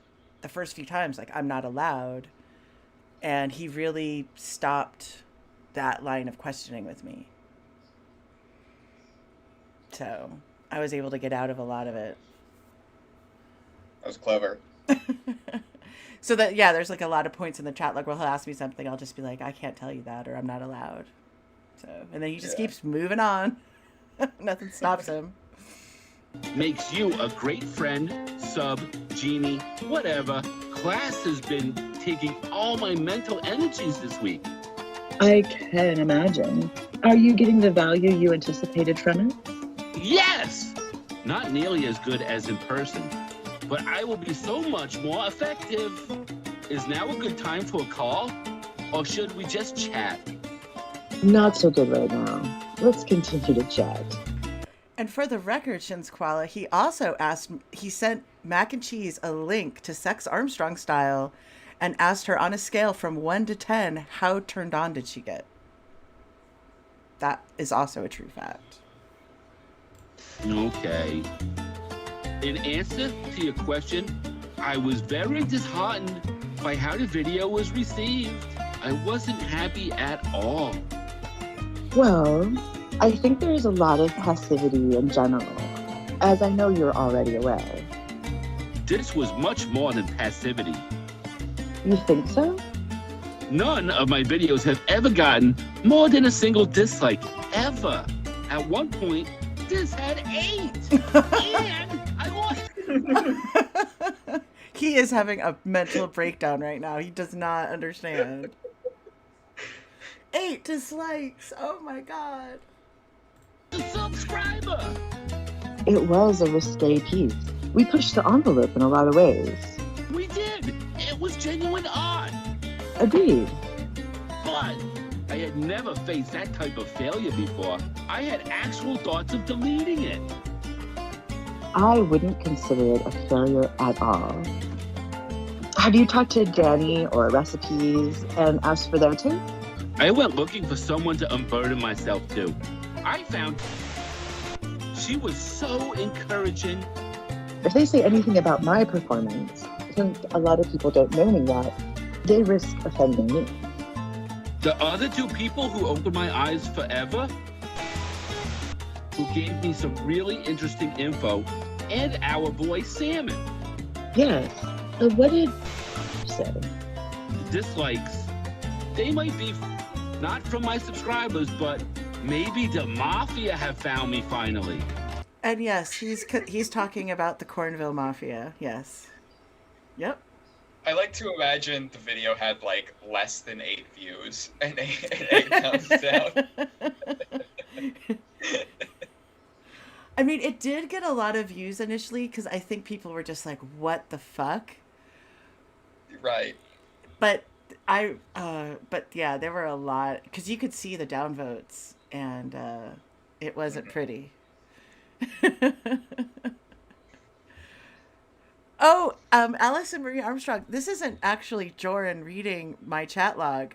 B: the first few times, like, I'm not allowed. And he really stopped that line of questioning with me. So I was able to get out of a lot of it.
C: That was clever.
B: So that, yeah, there's like a lot of points in the chat, like, where he'll ask me something, I'll just be like, I can't tell you that, or I'm not allowed. So, and then he just keeps moving on. Nothing stops him.
D: Makes you a great friend, sub, genie, whatever. Class has been taking all my mental energies this week.
E: I can imagine. Are you getting the value you anticipated from it?
D: Yes! Not nearly as good as in person, but I will be so much more effective. Is now a good time for a call? Or should we just chat?
E: Not so good right now. Let's continue to chat.
B: And for the record, Shinsquala, he sent Mac and Cheese a link to Sex Armstrong Style and asked her on a scale from 1 to 10, how turned on did she get? That is also a true fact.
D: Okay. In answer to your question, I was very disheartened by how the video was received. I wasn't happy at all.
E: Well, I think there's a lot of passivity in general, as I know you're already aware.
D: This was much more than passivity.
E: You think so?
D: None of my videos have ever gotten more than a single dislike, ever. At one point, this had 8. And I lost.
B: He is having a mental breakdown right now. He does not understand. 8 dislikes. Oh my God.
D: A subscriber.
E: It was a risque piece. We pushed the envelope in a lot of ways.
D: We did. It was genuine art.
E: Agreed.
D: But I had never faced that type of failure before. I had actual thoughts of deleting it.
E: I wouldn't consider it a failure at all. Have you talked to Danny or Recipes and asked for their take?
D: I went looking for someone to unburden myself to. I found she was so encouraging.
E: If they say anything about my performance, since a lot of people don't know me yet, they risk offending me.
D: The other 2 people who opened my eyes forever, who gave me some really interesting info, and our boy Salmon.
E: Yes. What did say?
D: Dislikes, they might be not from my subscribers, but maybe the Mafia have found me finally.
B: And yes, he's talking about the Cornville Mafia. Yes. Yep.
C: I like to imagine the video had like less than 8 views and 8 thumbs down.
B: I mean, it did get a lot of views initially because I think people were just like, "What the fuck?"
C: Right.
B: But yeah, there were a lot because you could see the downvotes, and it wasn't pretty. Oh, Allison Marie Armstrong. This isn't actually Jorrun reading my chat log.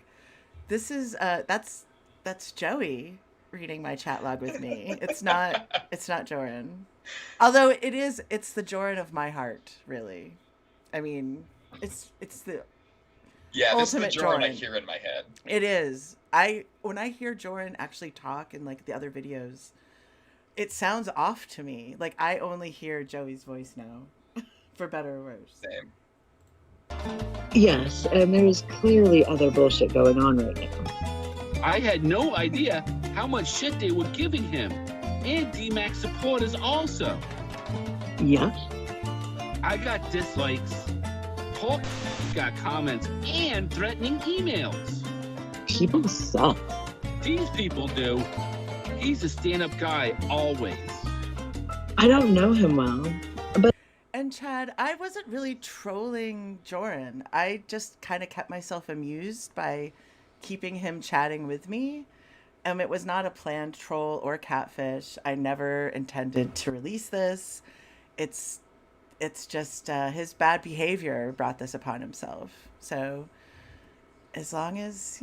B: This is that's Joey reading my chat log with me. It's not Jorrun. Although it's the Jorrun of my heart, really. I mean, it's the
C: Yeah, this is the
B: ultimate
C: Jorrun I
B: Jorrun.
C: hear in my head.
B: It is. When I hear Jorrun actually talk in like the other videos, it sounds off to me. Like I only hear Joey's voice now, for better or worse.
C: Same.
E: Yes, and there's clearly other bullshit going on right now.
D: I had no idea how much shit they were giving him, and D-Max supporters also.
E: Yes?
D: I got dislikes, Paul got comments, and threatening emails.
E: People suck.
D: These people do. He's a stand-up guy, always.
E: I don't know him well, but
B: And Chad, I wasn't really trolling Jorrun. I just kind of kept myself amused by keeping him chatting with me. It was not a planned troll or catfish. I never intended to release this. It's just his bad behavior brought this upon himself. So as long as,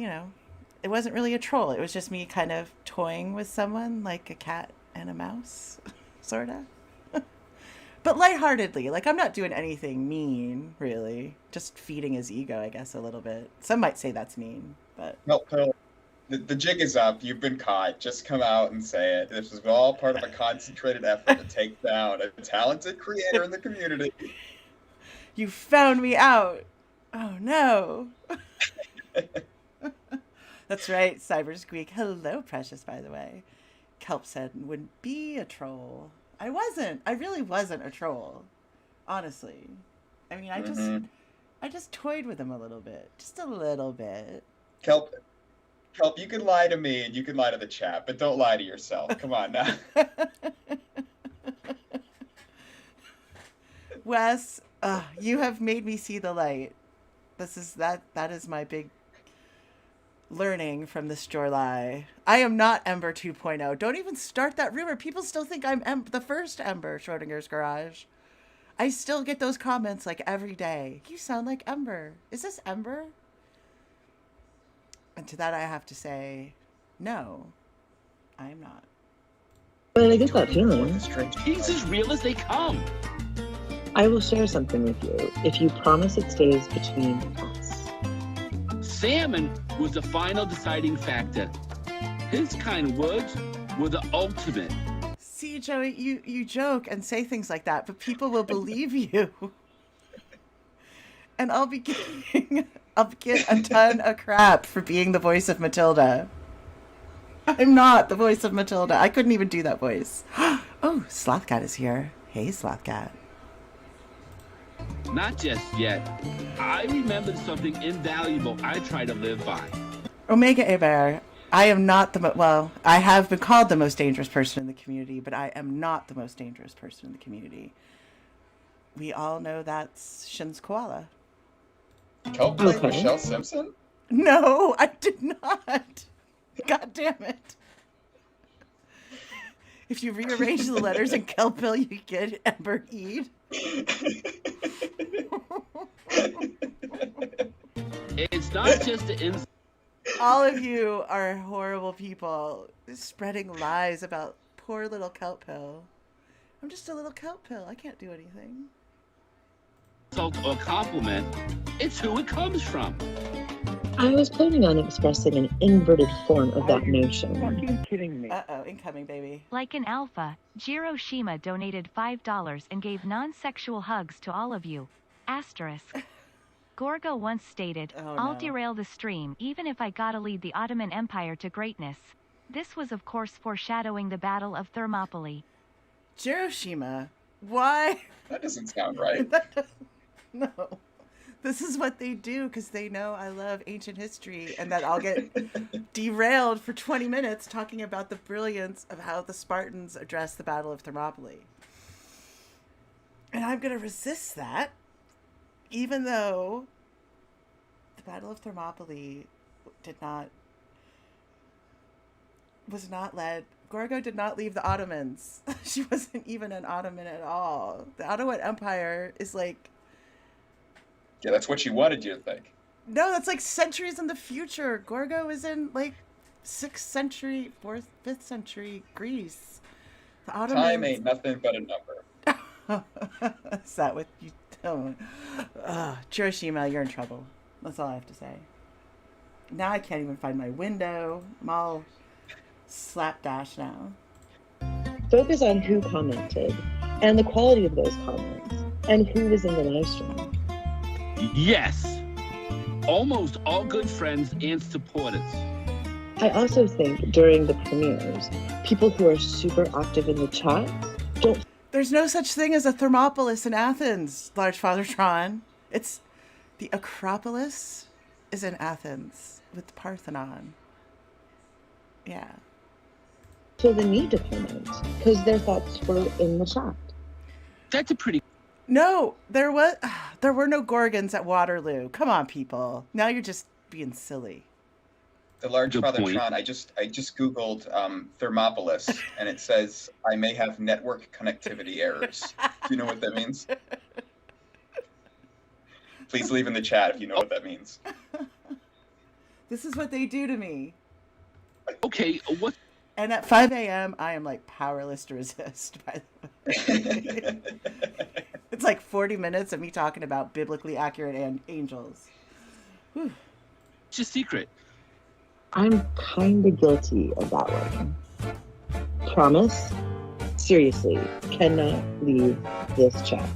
B: it wasn't really a troll. It was just me kind of toying with someone like a cat and a mouse, sort of. But lightheartedly. Like, I'm not doing anything mean, really. Just feeding his ego, I guess, a little bit. Some might say that's mean, but...
C: No, the jig is up. You've been caught. Just come out and say it. This was all part of a concentrated effort to take down a talented creator in the community.
B: You found me out. Oh, no. That's right, Cyber Squeak. Hello, Precious, by the way. Kelp said, wouldn't be a troll. I wasn't. I really wasn't a troll. Honestly. I mean, I just toyed with him a little bit. Just a little bit.
C: Kelp, you can lie to me and you can lie to the chat, but don't lie to yourself. Come on now.
B: Wes, you have made me see the light. That is my big learning from this Jorrun. I am not Ember 2.0. Don't even start that rumor. People still think I'm the first Ember, Schrodinger's Garage. I still get those comments like every day. You sound like Ember. Is this Ember? And to that I have to say, no, I'm not.
E: But I get that feeling.
D: He's as real as they come.
E: I will share something with you if you promise it stays between us.
D: Salmon was the final deciding factor. His kind words were the ultimate.
B: See, Joey, you joke and say things like that, but people will believe you. And I'll get a ton of crap for being the voice of Matilda. I'm not the voice of Matilda. I couldn't even do that voice. Oh, Slothcat is here. Hey, Slothcat.
D: Not just yet. I remembered something invaluable I try to live by.
B: Omega Abear, I am not I have been called the most dangerous person in the community, but I am not the most dangerous person in the community. We all know that's Shin's koala.
C: Kelp played Michelle Simpson?
B: No, I did not. God damn it. If you rearrange the letters in Kelpil, you get Ember Eid.
D: It's not just the
B: All of you are horrible people spreading lies about poor little Kelpil. I'm just a little Kelpil. I can't do anything.
D: insult or compliment. It's who it comes from.
E: I was planning on expressing an inverted form of that notion.
G: Fucking kidding me.
B: Uh-oh, incoming, baby.
F: Like an alpha, Hiroshima donated $5 and gave non-sexual hugs to all of you. Asterisk. Gorgo once stated,
B: Oh,
F: I'll
B: no.
F: derail the stream even if I gotta lead the Ottoman Empire to greatness. This was of course foreshadowing the Battle of Thermopylae.
B: Hiroshima? Why?
C: That doesn't sound right.
B: No. This is what they do because they know I love ancient history and that I'll get derailed for 20 minutes talking about the brilliance of how the Spartans addressed the Battle of Thermopylae. And I'm going to resist that, even though the Battle of Thermopylae was not led. Gorgo did not leave the Ottomans. She wasn't even an Ottoman at all. The Ottoman Empire is like,
C: Yeah, that's what she wanted you to think.
B: no, that's like centuries in the future. Gorgo is in like 6th century, 4th, 5th century Greece. The Ottomans.
C: Time ain't nothing but a number.
B: Is that what you don't? Hiroshima, you're in trouble. That's all I have to say. Now I can't even find my window. I'm all slapdash now.
E: Focus on who commented and the quality of those comments and who was in the live stream.
D: Yes. Almost all good friends and supporters.
E: I also think during the premieres, people who are super active in the chat don't.
B: There's no such thing as a Thermopolis in Athens, Large Father Tron. It's the Acropolis is in Athens with the Parthenon. Yeah.
E: feel the need to comment because their thoughts were in the chat.
D: That's a pretty...
B: No, there were no Gorgons at Waterloo. Come on, people. Now you're just being silly.
C: The large
D: Good
C: Father
D: point.
C: Tron. I just Googled Thermopolis, and it says I may have network connectivity errors. Do you know what that means? Please leave in the chat if you know what that means.
B: This is what they do to me.
D: Okay, what?
B: And at 5 a.m., I am like powerless to resist. By the way. It's like 40 minutes of me talking about biblically accurate angels. Whew.
D: What's your secret?
E: I'm kind of guilty of that one. Promise? Seriously, cannot leave this chat.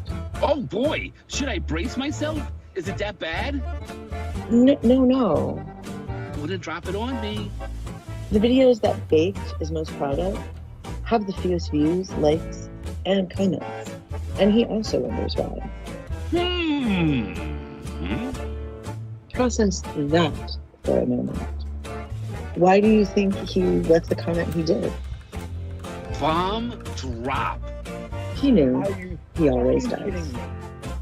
D: Oh boy, should I brace myself? Is it that bad?
E: No.
D: Wouldn't drop it on me.
E: The videos that Baked is most proud of have the fewest views, likes, and comments. And he also wonders why. Process that for a moment. Why do you think he left the comment he did?
D: Bomb drop.
E: He knew. He always does.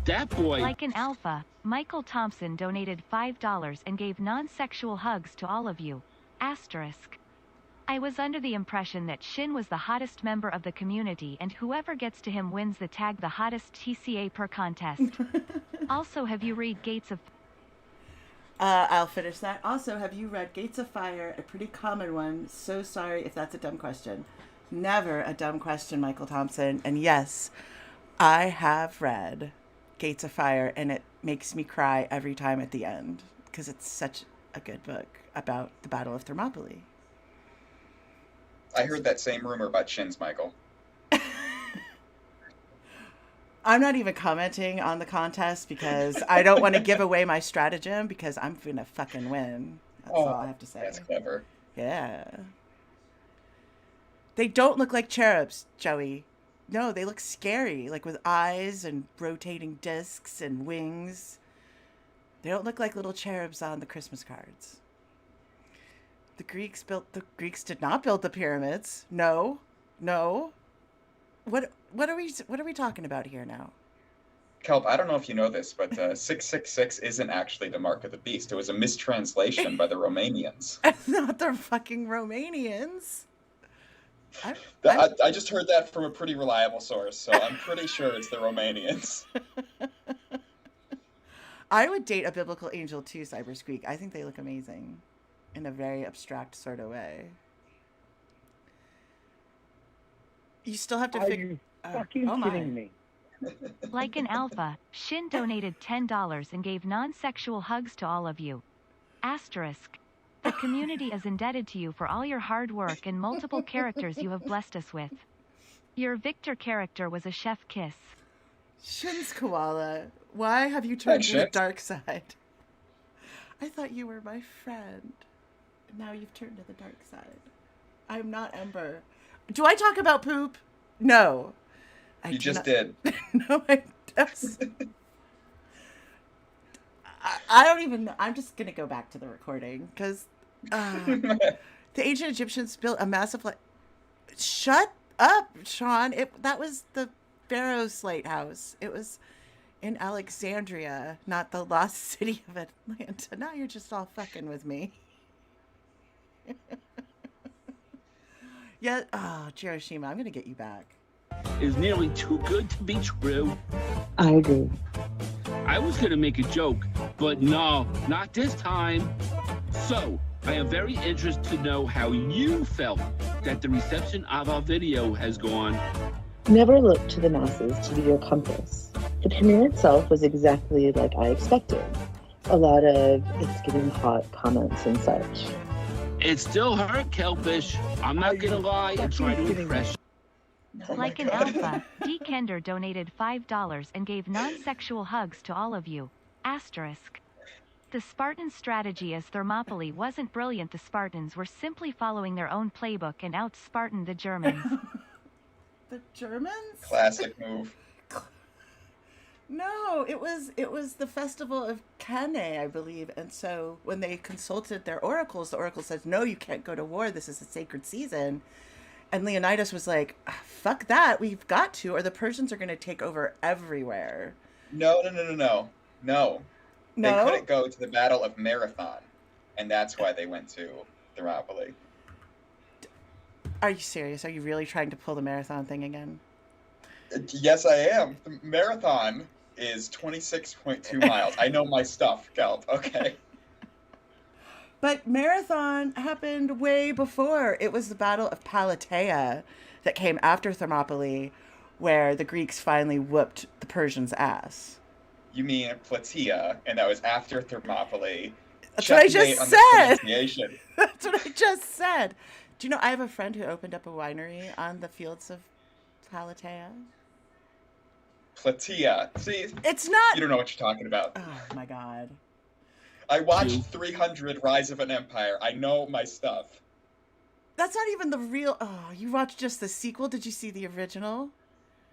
D: That boy.
F: Like an alpha, Michael Thompson donated $5 and gave non-sexual hugs to all of you. Asterisk. I was under the impression that Shin was the hottest member of the community and whoever gets to him wins the tag the hottest TCA per contest. Also, have you read Gates of...
B: I'll finish that. Also, have you read Gates of Fire? A pretty common one. So sorry if that's a dumb question. Never a dumb question, Michael Thompson. And yes, I have read Gates of Fire, and it makes me cry every time at the end because it's such a good book about the Battle of Thermopylae.
C: I heard that same rumor about Shins, Michael.
B: I'm not even commenting on the contest because I don't want to give away my stratagem because I'm going to fucking win. That's all I have to say.
C: That's clever.
B: Yeah. They don't look like cherubs, Joey. No, they look scary, like with eyes and rotating discs and wings. They don't look like little cherubs on the Christmas cards. The Greeks did not build the pyramids. No. What are we talking about here now?
C: Kelp, I don't know if you know this, but 666 isn't actually the mark of the beast. It was a mistranslation by the Romanians.
B: Not the fucking Romanians.
C: I just heard that from a pretty reliable source, so I'm pretty sure it's the Romanians.
B: I would date a biblical angel too, Cybersqueak. I think they look amazing in a very abstract sort of way. You still have to figure...
G: fucking kidding me?
F: Like an alpha, Shin donated $10 and gave non-sexual hugs to all of you. Asterisk. The community is indebted to you for all your hard work and multiple characters you have blessed us with. Your Victor character was a chef kiss.
B: Shin's koala, why have you turned to the
C: Shit.
B: dark side? I thought you were my friend. Now you've turned to the dark side. I'm not Ember. Do I talk about poop? No.
C: You just did.
B: No, I don't even know. I'm just going to go back to the recording because the ancient Egyptians built a massive... Shut up, Sean. That was the Pharaoh's lighthouse. It was in Alexandria, not the lost city of Atlanta. Now you're just all fucking with me. Yeah. Oh, Hiroshima, I'm going to get you back.
D: Is nearly too good to be true.
E: I agree.
D: I was gonna make a joke, but no, not this time. So, I am very interested to know how you felt that the reception of our video has gone.
E: Never look to the masses to be your compass. The premiere itself was exactly like I expected. A lot of "it's getting hot" comments and such.
D: It still hurt, Kelpish. I'm not gonna lie and try to impress.
C: Oh my
F: Like an
C: God.
F: alpha, D. Kender donated $5 and gave non-sexual hugs to all of you. Asterisk. The Spartan strategy as Thermopylae wasn't brilliant. The Spartans were simply following their own playbook and out-Spartaned the Germans.
B: The Germans?
C: Classic move.
B: No, it was the festival of Cannae, I believe. And so when they consulted their oracles, the oracle says, no, you can't go to war. This is a sacred season. And Leonidas was like, fuck that. We've got to, or the Persians are going to take over everywhere.
C: No. They
B: No?
C: couldn't go to the Battle of Marathon. and that's why they went to Thermopylae.
B: Are you serious? Are you really trying to pull the marathon thing again?
C: Yes, I am. The marathon is 26.2 miles. I know my stuff, Kelp. Okay.
B: But marathon happened way before. It was the Battle of Plataea that came after Thermopylae, where the Greeks finally whooped the Persians' ass.
C: You mean Plataea, and that was after Thermopylae.
B: That's what I just
C: Checkmate on the
B: said.
C: pronunciation.
B: That's what I just said. Do you know I have a friend who opened up a winery on the fields of Plataea?
C: Plataea. See,
B: It's not.
C: you don't know what you're talking about.
B: Oh my god.
C: I watched 300 Rise of an Empire. I know my stuff.
B: That's not even the real. Oh, you watched just the sequel? Did you see the original?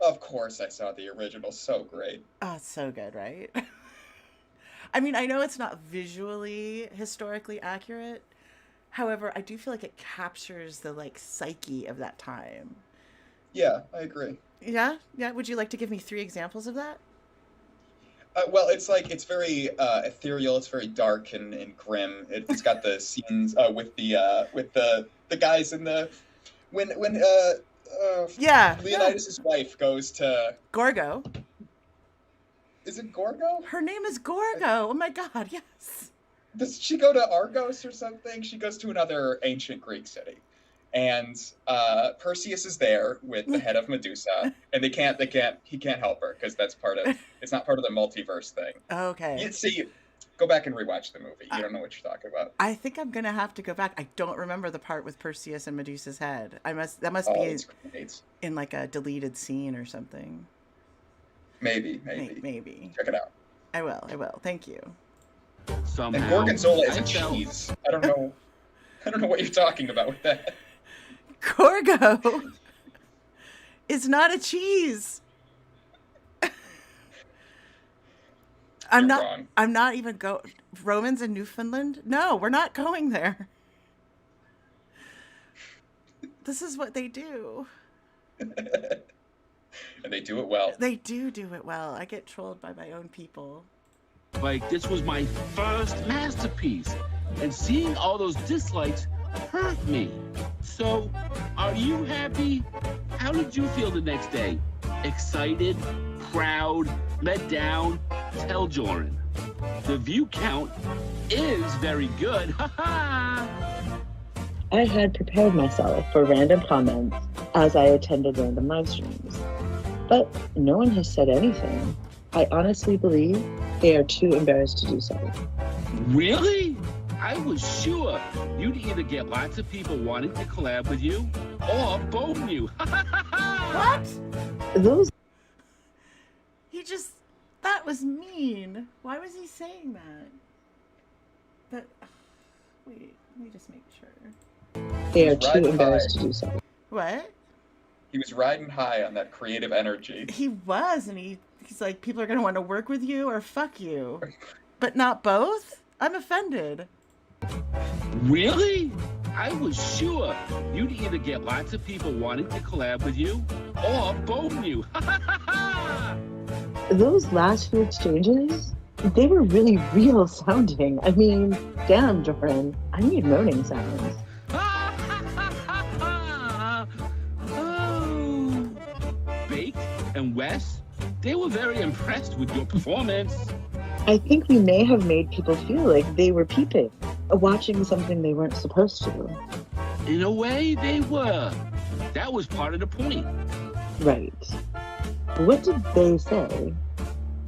C: Of course I saw the original. So great.
B: Oh, it's so good, right? I mean, I know it's not visually historically accurate. However, I do feel like it captures the like psyche of that time.
C: Yeah, I agree.
B: Yeah? Yeah. Would you like to give me 3 examples of that?
C: Well, it's like it's very ethereal. It's very dark and grim. It's got the scenes with the guys in the when
B: Yeah.
C: Leonidas' wife goes to.
B: Gorgo.
C: Is it Gorgo?
B: Her name is Gorgo. Oh my god, yes.
C: Does she go to Argos or something? She goes to another ancient Greek city, and Perseus is there with the head of Medusa, and he can't help her because it's not part of the multiverse thing.
B: Okay.
C: You see, go back and rewatch the movie. You don't know what you're talking about.
B: I think I'm gonna have to go back. I don't remember the part with Perseus and Medusa's head. That must
C: Oh,
B: be
C: it's great.
B: in like a deleted scene or something.
C: Maybe.
B: Maybe.
C: Check it out.
B: I will. Thank you.
D: Somehow.
C: And Gorgonzola is
D: I
C: a
D: felt-
C: cheese. I don't know what you're talking about with that.
B: Gorgo is not a cheese.
C: You're wrong.
B: I'm not even Romans in Newfoundland? No, we're not going there. This is what they do.
C: And they do it well.
B: They do it well. I get trolled by my own people.
D: Like, this was my first masterpiece, and seeing all those dislikes hurt me. So, are you happy? How did you feel the next day? Excited? Proud? Let down? Tell Jorrun. The view count is very good. Ha ha!
E: I had prepared myself for random comments as I attended random live streams, but no one has said anything. I honestly believe they are too embarrassed to do so.
D: Really? I was sure you'd either get lots of people wanting to collab with you or bone you.
B: What?
E: Those
B: That was mean. Why was he saying that? Wait, let me just make sure.
E: they are
C: He's
E: too
C: riding
E: embarrassed
C: high.
E: to do so.
B: What?
C: He was riding high on that creative energy.
B: He was, and he's like, people are going to want to work with you or fuck you. But not both? I'm offended.
D: Really? I was sure you'd either get lots of people wanting to collab with you or bone you.
E: Those last few exchanges, they were really real sounding. I mean, damn, Jorrun, I need moaning sounds.
D: Oh. Baked and Wes, they were very impressed with your performance.
E: I think we may have made people feel like they were peeping, watching something they weren't supposed to.
D: In a way, they were. That was part of the point.
E: Right. What did they say?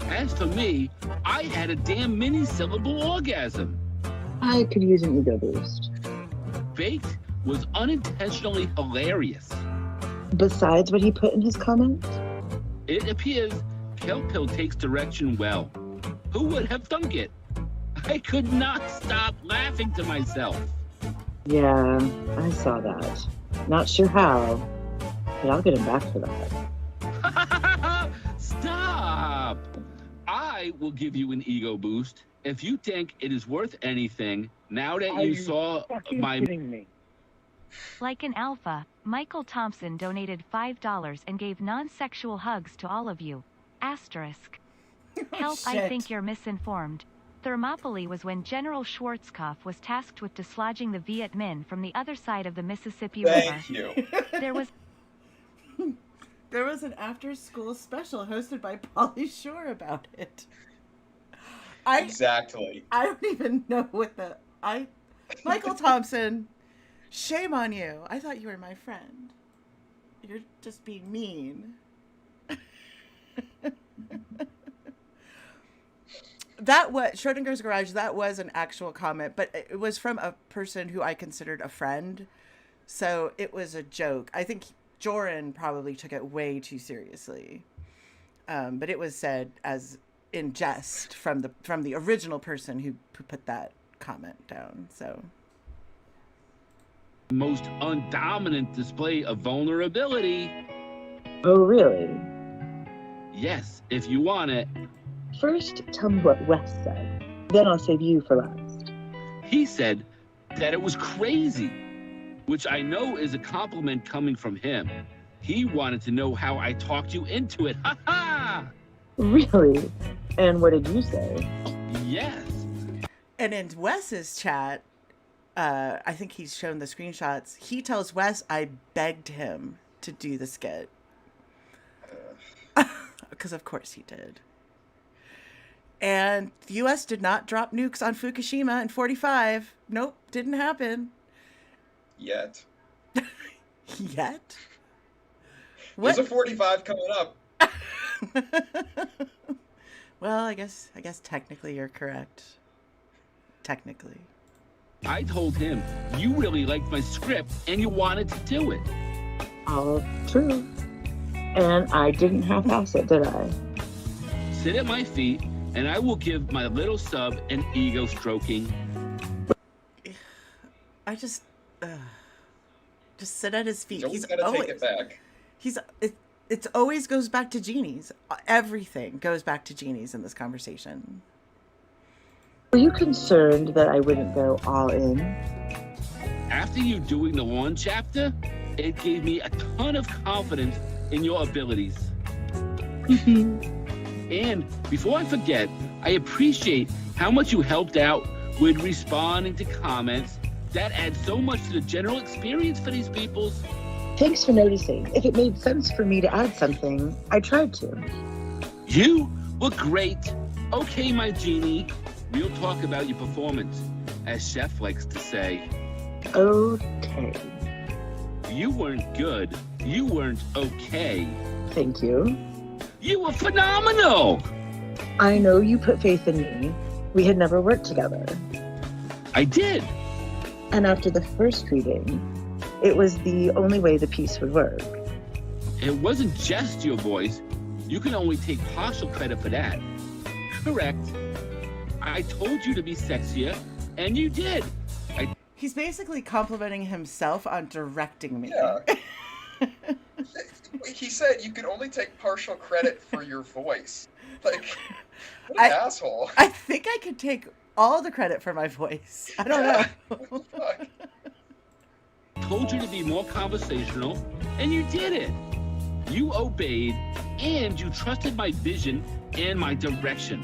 D: As for me, I had a damn mini-syllable orgasm.
E: I could use an ego boost.
D: Baked was unintentionally hilarious.
E: Besides what he put in his comments?
D: It appears Kelpish takes direction well. Who would have thunk it? I could not stop laughing to myself.
E: Yeah, I saw that. Not sure how, but I'll get him back for that.
D: Stop! I will give you an ego boost if you think it is worth anything now that you saw my...
E: me?
F: Like an alpha, Michael Thompson donated $5 and gave non-sexual hugs to all of you. Asterisk. Help, I
B: Shit.
F: think you're misinformed. Thermopylae was when General Schwarzkopf was tasked with dislodging the Viet Minh from the other side of the Mississippi River.
C: Thank you.
F: There was
B: There was an after-school special hosted by Pauly Shore about it.
C: Exactly.
B: I don't even know what Michael Thompson, shame on you. I thought you were my friend. You're just being mean. That was Schrodinger's Garage. That was an actual comment, but it was from a person who I considered a friend. So it was a joke. I think Jorrun probably took it way too seriously. But it was said as in jest from the original person who put that comment down. So
D: Most undominant display of vulnerability.
E: Oh, really?
D: Yes, if you want it.
E: First, tell me what Wes said. Then I'll save you for last.
D: He said that it was crazy, which I know is a compliment coming from him. He wanted to know how I talked you into it. Ha ha!
E: Really? And what did you say?
D: Yes.
B: And in Wes's chat, I think he's shown the screenshots. He tells Wes I begged him to do the skit. Because of course he did. And the U.S. did not drop nukes on Fukushima in 45. Nope, didn't happen.
C: Yet.
B: Yet?
C: There's a 45 coming up.
B: Well, I guess technically you're correct. Technically.
D: I told him you really liked my script and you wanted to do it.
E: All true. And I didn't half-ass it, did I?
D: Sit at my feet and I will give my little sub an ego stroking.
B: I just sit at his feet.
C: He's gotta take it back.
B: It always goes back to genies. Everything goes back to genies in this conversation.
E: Were you concerned that I wouldn't go all in?
D: After you doing the one chapter, it gave me a ton of confidence in your abilities. And before I forget, I appreciate how much you helped out with responding to comments. That adds so much to the general experience for these people.
E: Thanks for noticing. If it made sense for me to add something, I tried to.
D: You were great. Okay, my genie. We'll talk about your performance, as Chef likes to say.
E: Okay.
D: You weren't good. You weren't okay.
E: Thank you.
D: You were phenomenal.
E: I know you put faith in me. We had never worked together.
D: I did.
E: And after the first reading, it was the only way the piece would work.
D: It wasn't just your voice. You can only take partial credit for that. Correct. I told you to be sexier, and you did.
B: He's basically complimenting himself on directing me.
C: Yeah. He said you can only take partial credit for your voice. Like, what an asshole.
B: I think I could take all the credit for my voice. I don't know.
C: What the fuck?
D: Told you to be more conversational, and you did it. You obeyed, and you trusted my vision and my direction.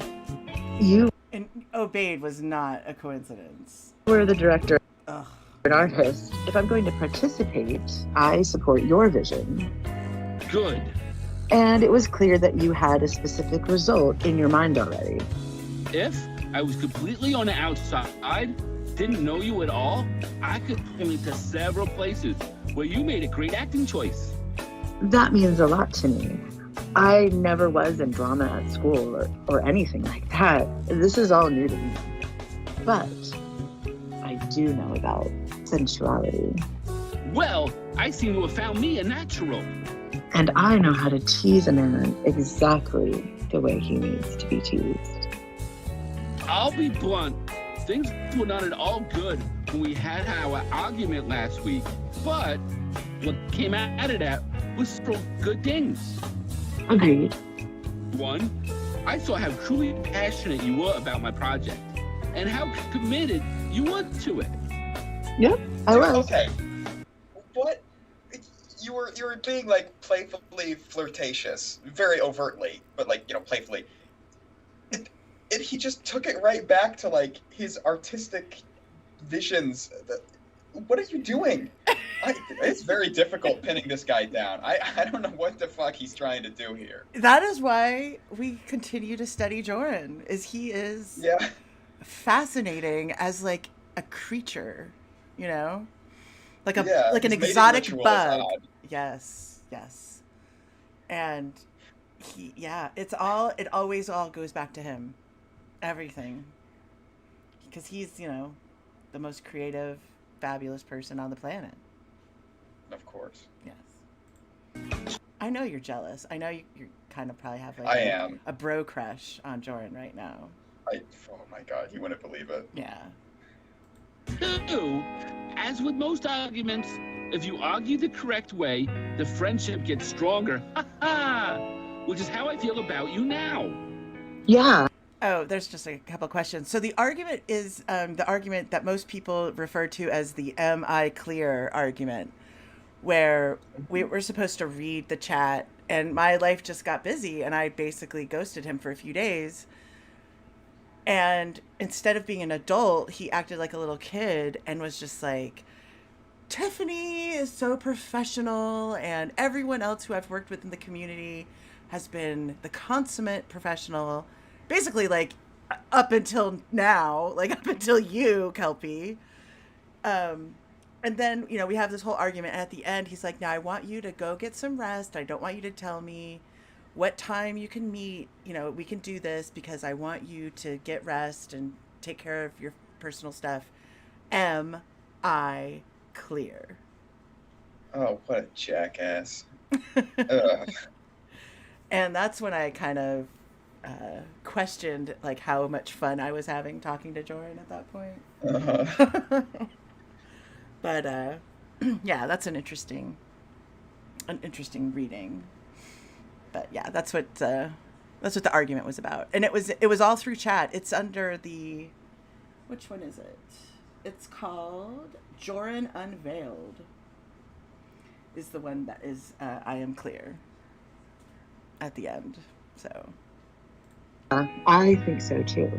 E: You
B: And obeyed was not a coincidence.
E: were the director,
B: Ugh.
E: an artist. If I'm going to participate, I support your vision.
D: Good.
E: And it was clear that you had a specific result in your mind already.
D: If I was completely on the outside, didn't know you at all, I could point to several places where you made a great acting choice.
E: That means a lot to me. I never was in drama at school or anything like that. This is all new to me. But I do know about sensuality.
D: Well, I seem to have found me a natural.
E: And I know how to tease a man exactly the way he needs to be teased.
D: I'll be blunt. Things were not at all good when we had our argument last week, but what came out of that was still good things.
E: Agreed.
D: One, I saw how truly passionate you were about my project and how committed you were to it.
E: Yep, I was.
C: Okay. What? You were being like playfully flirtatious, very overtly, but like, playfully. And he just took it right back to like his artistic visions. What are you doing? It's very difficult pinning this guy down. I don't know what the fuck he's trying to do here.
B: That is why we continue to study Jorrun, is he is
C: Yeah.
B: fascinating as like a creature, you know? Like an
C: Yeah, his mating
B: exotic
C: ritual is
B: bug.
C: odd.
B: Yes, yes. And it always all goes back to him. Everything. Because he's, you know, the most creative, fabulous person on the planet.
C: Of course.
B: Yes. I know you're jealous. I know you kind of probably have like
C: I am.
B: a bro crush on Jorrun right now.
C: Oh my god, you wouldn't believe it.
B: Yeah.
D: 2, as with most arguments, if you argue the correct way, the friendship gets stronger. Ha ha! Which is how I feel about you now.
E: Yeah.
B: Oh, there's just a couple questions. So the argument is the argument that most people refer to as the "Am I clear" argument, where we were supposed to read the chat, and my life just got busy, and I basically ghosted him for a few days. And instead of being an adult, he acted like a little kid and was just like, Tiffany is so professional, and everyone else who I've worked with in the community has been the consummate professional. Basically, like, up until now, like, up until you, Kelpie. And then, you know, we have this whole argument, and at the end, he's like, now I want you to go get some rest. I don't want you to tell me what time you can meet. You know, we can do this because I want you to get rest and take care of your personal stuff. Am I clear?
C: Oh, what a jackass. Ugh.
B: And that's when I kind of questioned like how much fun I was having talking to Jorrun at that point.
C: Uh-huh.
B: But yeah, that's an interesting reading. But yeah, that's what the argument was about, and it was all through chat. It's under the, which one is it? It's called Jorrun Unveiled. Is the one that is I am clear at the end. So
E: I think so too.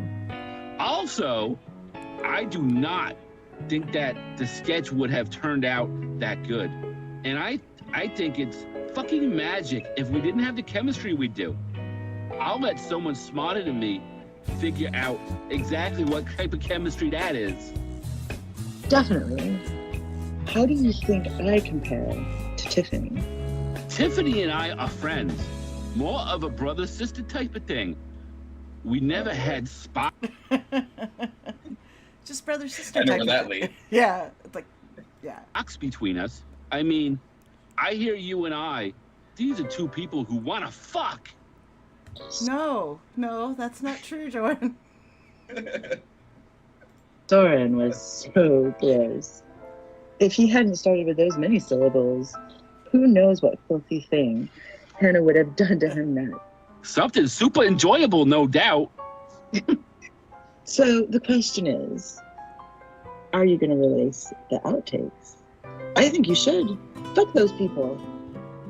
D: Also, I do not think that the sketch would have turned out that good. And I think it's fucking magic if we didn't have the chemistry we do. I'll let someone smarter than me figure out exactly what type of chemistry that is.
E: Definitely. How do you think I compare to Tiffany?
D: Tiffany and I are friends. More of a brother-sister type of thing. We never had
B: just brother sister
C: I know
B: type
C: where
B: of
C: that
B: thing.
C: leads.
B: Yeah, it's like, yeah.
D: sparks between us. I mean, I hear you and I. These are two people who want to fuck.
B: No, that's not true, Jorrun.
E: Jorrun was so gross. If he hadn't started with those many syllables, who knows what filthy thing Hannah would have done to him now.
D: Something super enjoyable, no doubt.
E: So the question is, are you going to release the outtakes? I think you should. Fuck those people.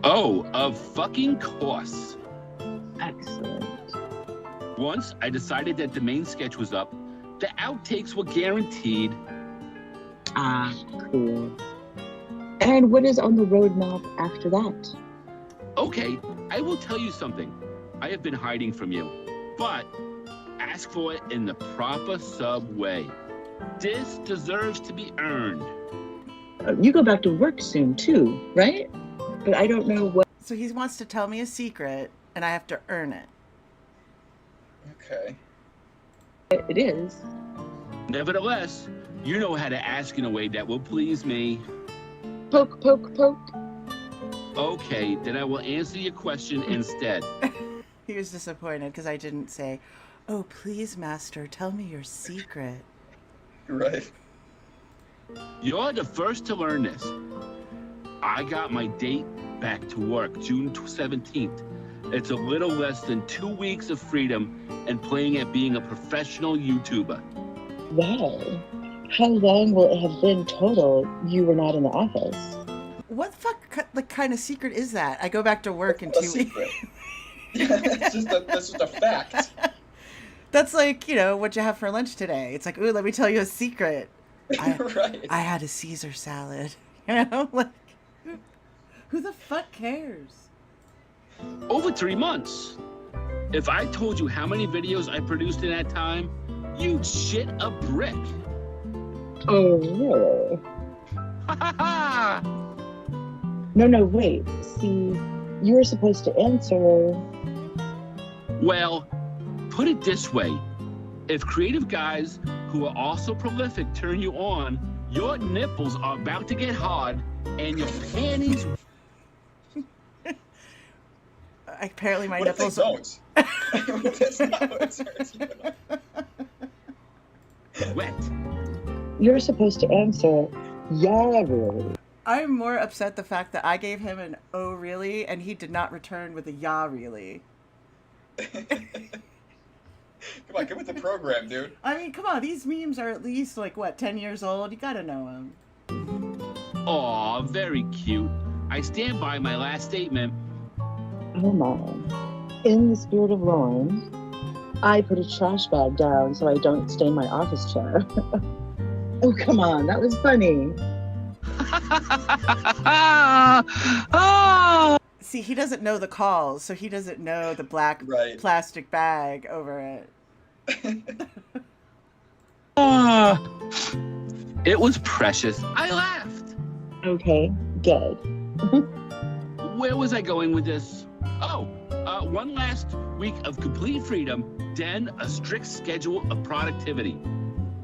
D: Oh, of fucking course.
E: Excellent.
D: Once I decided that the main sketch was up, the outtakes were guaranteed.
E: Ah, cool. And what is on the roadmap after that?
D: Okay, I will tell you something. I have been hiding from you, but ask for it in the proper sub way. This deserves to be earned.
E: You go back to work soon too, right? But I don't know what.
B: So he wants to tell me a secret, and I have to earn it.
C: Okay.
E: It is.
D: Nevertheless, you know how to ask in a way that will please me.
E: Poke, poke, poke.
D: Okay, then I will answer your question instead.
B: He was disappointed because I didn't say, "Oh, please, master, tell me your secret."
C: Right.
D: You're the first to learn this. I got my date back to work, June 17th. It's a little less than 2 weeks of freedom and playing at being a professional YouTuber.
E: Wow. How long will it have been total you were not in the office?
B: What the fuck kind of secret is that? I go back to work in
C: A
B: 2 weeks.
C: secret. Yeah, that's just a fact.
B: That's like, what'd you have for lunch today? It's like, ooh, let me tell you a secret.
C: Right.
B: I had a Caesar salad. Like, who the fuck cares?
D: Over 3 months. If I told you how many videos I produced in that time, you'd shit a brick.
E: Oh, really?
D: Ha ha ha!
E: No, wait. See, you were supposed to answer.
D: Well, put it this way. If creative guys who are also prolific turn you on, your nipples are about to get hard and your panties...
B: Apparently my
C: What if they
B: nipples
C: don't? That's not what it starts with.
D: wet.
E: You're supposed to answer, yeah, really.
B: I'm more upset the fact that I gave him an "oh really" and he did not return with a "yeah really."
C: Come on, get with the program, dude.
B: I mean, come on, these memes are at least like 10 years old. You gotta know them.
D: Aw, very cute. I stand by my last statement.
E: Oh my. In the spirit of Lauren, I put a trash bag down so I don't stain my office chair. Oh, come on, that was funny.
D: Oh!
B: See, he doesn't know the calls, so he doesn't know the black
C: Right.
B: plastic bag over it.
D: It was precious. I laughed.
E: Okay, good.
D: Where was I going with this? Oh, one last week of complete freedom, then a strict schedule of productivity.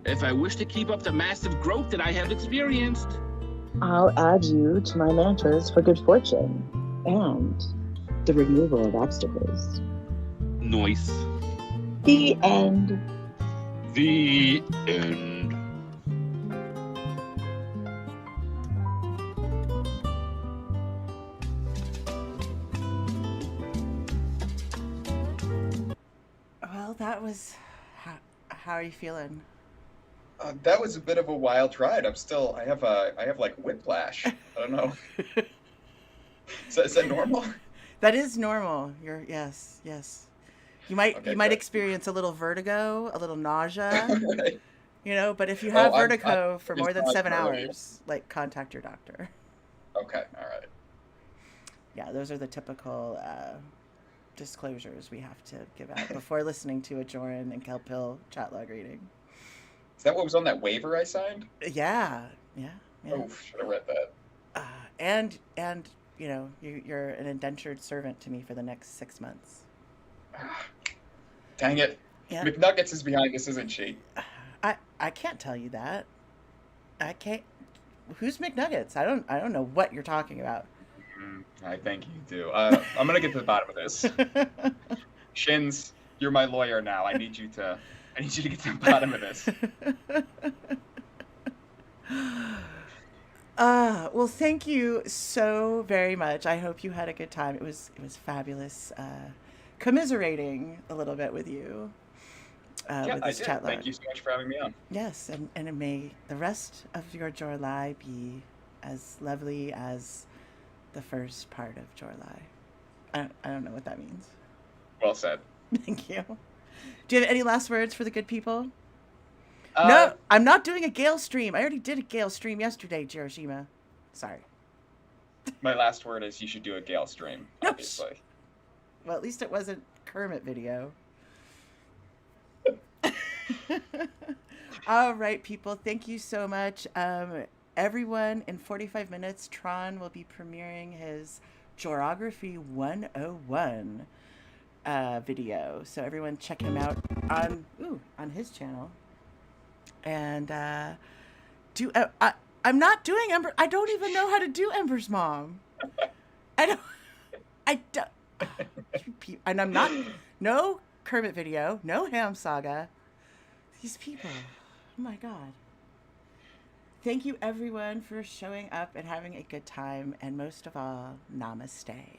D: If I wish to keep up the massive growth that I have experienced.
E: I'll add you to my mantras for good fortune and the removal of obstacles.
D: Nice.
E: The end.
D: The end.
B: Well, that was... How are you feeling?
C: That was a bit of a wild ride. I have like whiplash. I don't know. Is that normal?
B: That is normal. Yes. You might
C: Okay,
B: might
C: good.
B: experience a little vertigo, a little nausea,
C: Right.
B: but if you have
C: I'm
B: vertigo for more than
C: not
B: 7
C: familiar.
B: hours, contact your doctor.
C: Okay, all right.
B: Yeah, those are the typical disclosures we have to give out before listening to a Jorrun and Kelpish Chatlog reading.
C: Is that what was on that waiver I signed?
B: Yeah.
C: Oh, should have read that.
B: And you're an indentured servant to me for the next 6 months.
C: Dang it.
B: Yeah.
C: McNuggets is behind this, isn't she?
B: I can't tell you that. I can't. Who's McNuggets? I don't know what you're talking about.
C: I think you do. I'm gonna get to the bottom of this. Shins, you're my lawyer now. I need you to get to the bottom of this.
B: Well, thank you so very much. I hope you had a good time. It was fabulous commiserating a little bit with you.
C: Yeah,
B: with
C: I
B: this
C: did.
B: chat
C: Thank
B: log.
C: you so much for having me on.
B: Yes, and may the rest of your Jorlai be as lovely as the first part of Jorlai. I don't know what that means.
C: Well said.
B: Thank you. Do you have any last words for the good people? No, I'm not doing a Gale stream. I already did a Gale stream yesterday, Hiroshima. Sorry.
C: My last word is you should do a Gale stream,
B: No,
C: obviously.
B: Well, at least it wasn't Kermit video. All right, people. Thank you so much. Everyone, in 45 minutes, Tron will be premiering his Geography 101 video. So everyone check him out on his channel. And I'm not doing Ember. I don't even know how to do Ember's mom. I don't. And I'm not. No Kermit video. No Ham Saga. These people. Oh my God. Thank you everyone for showing up and having a good time. And most of all, namaste.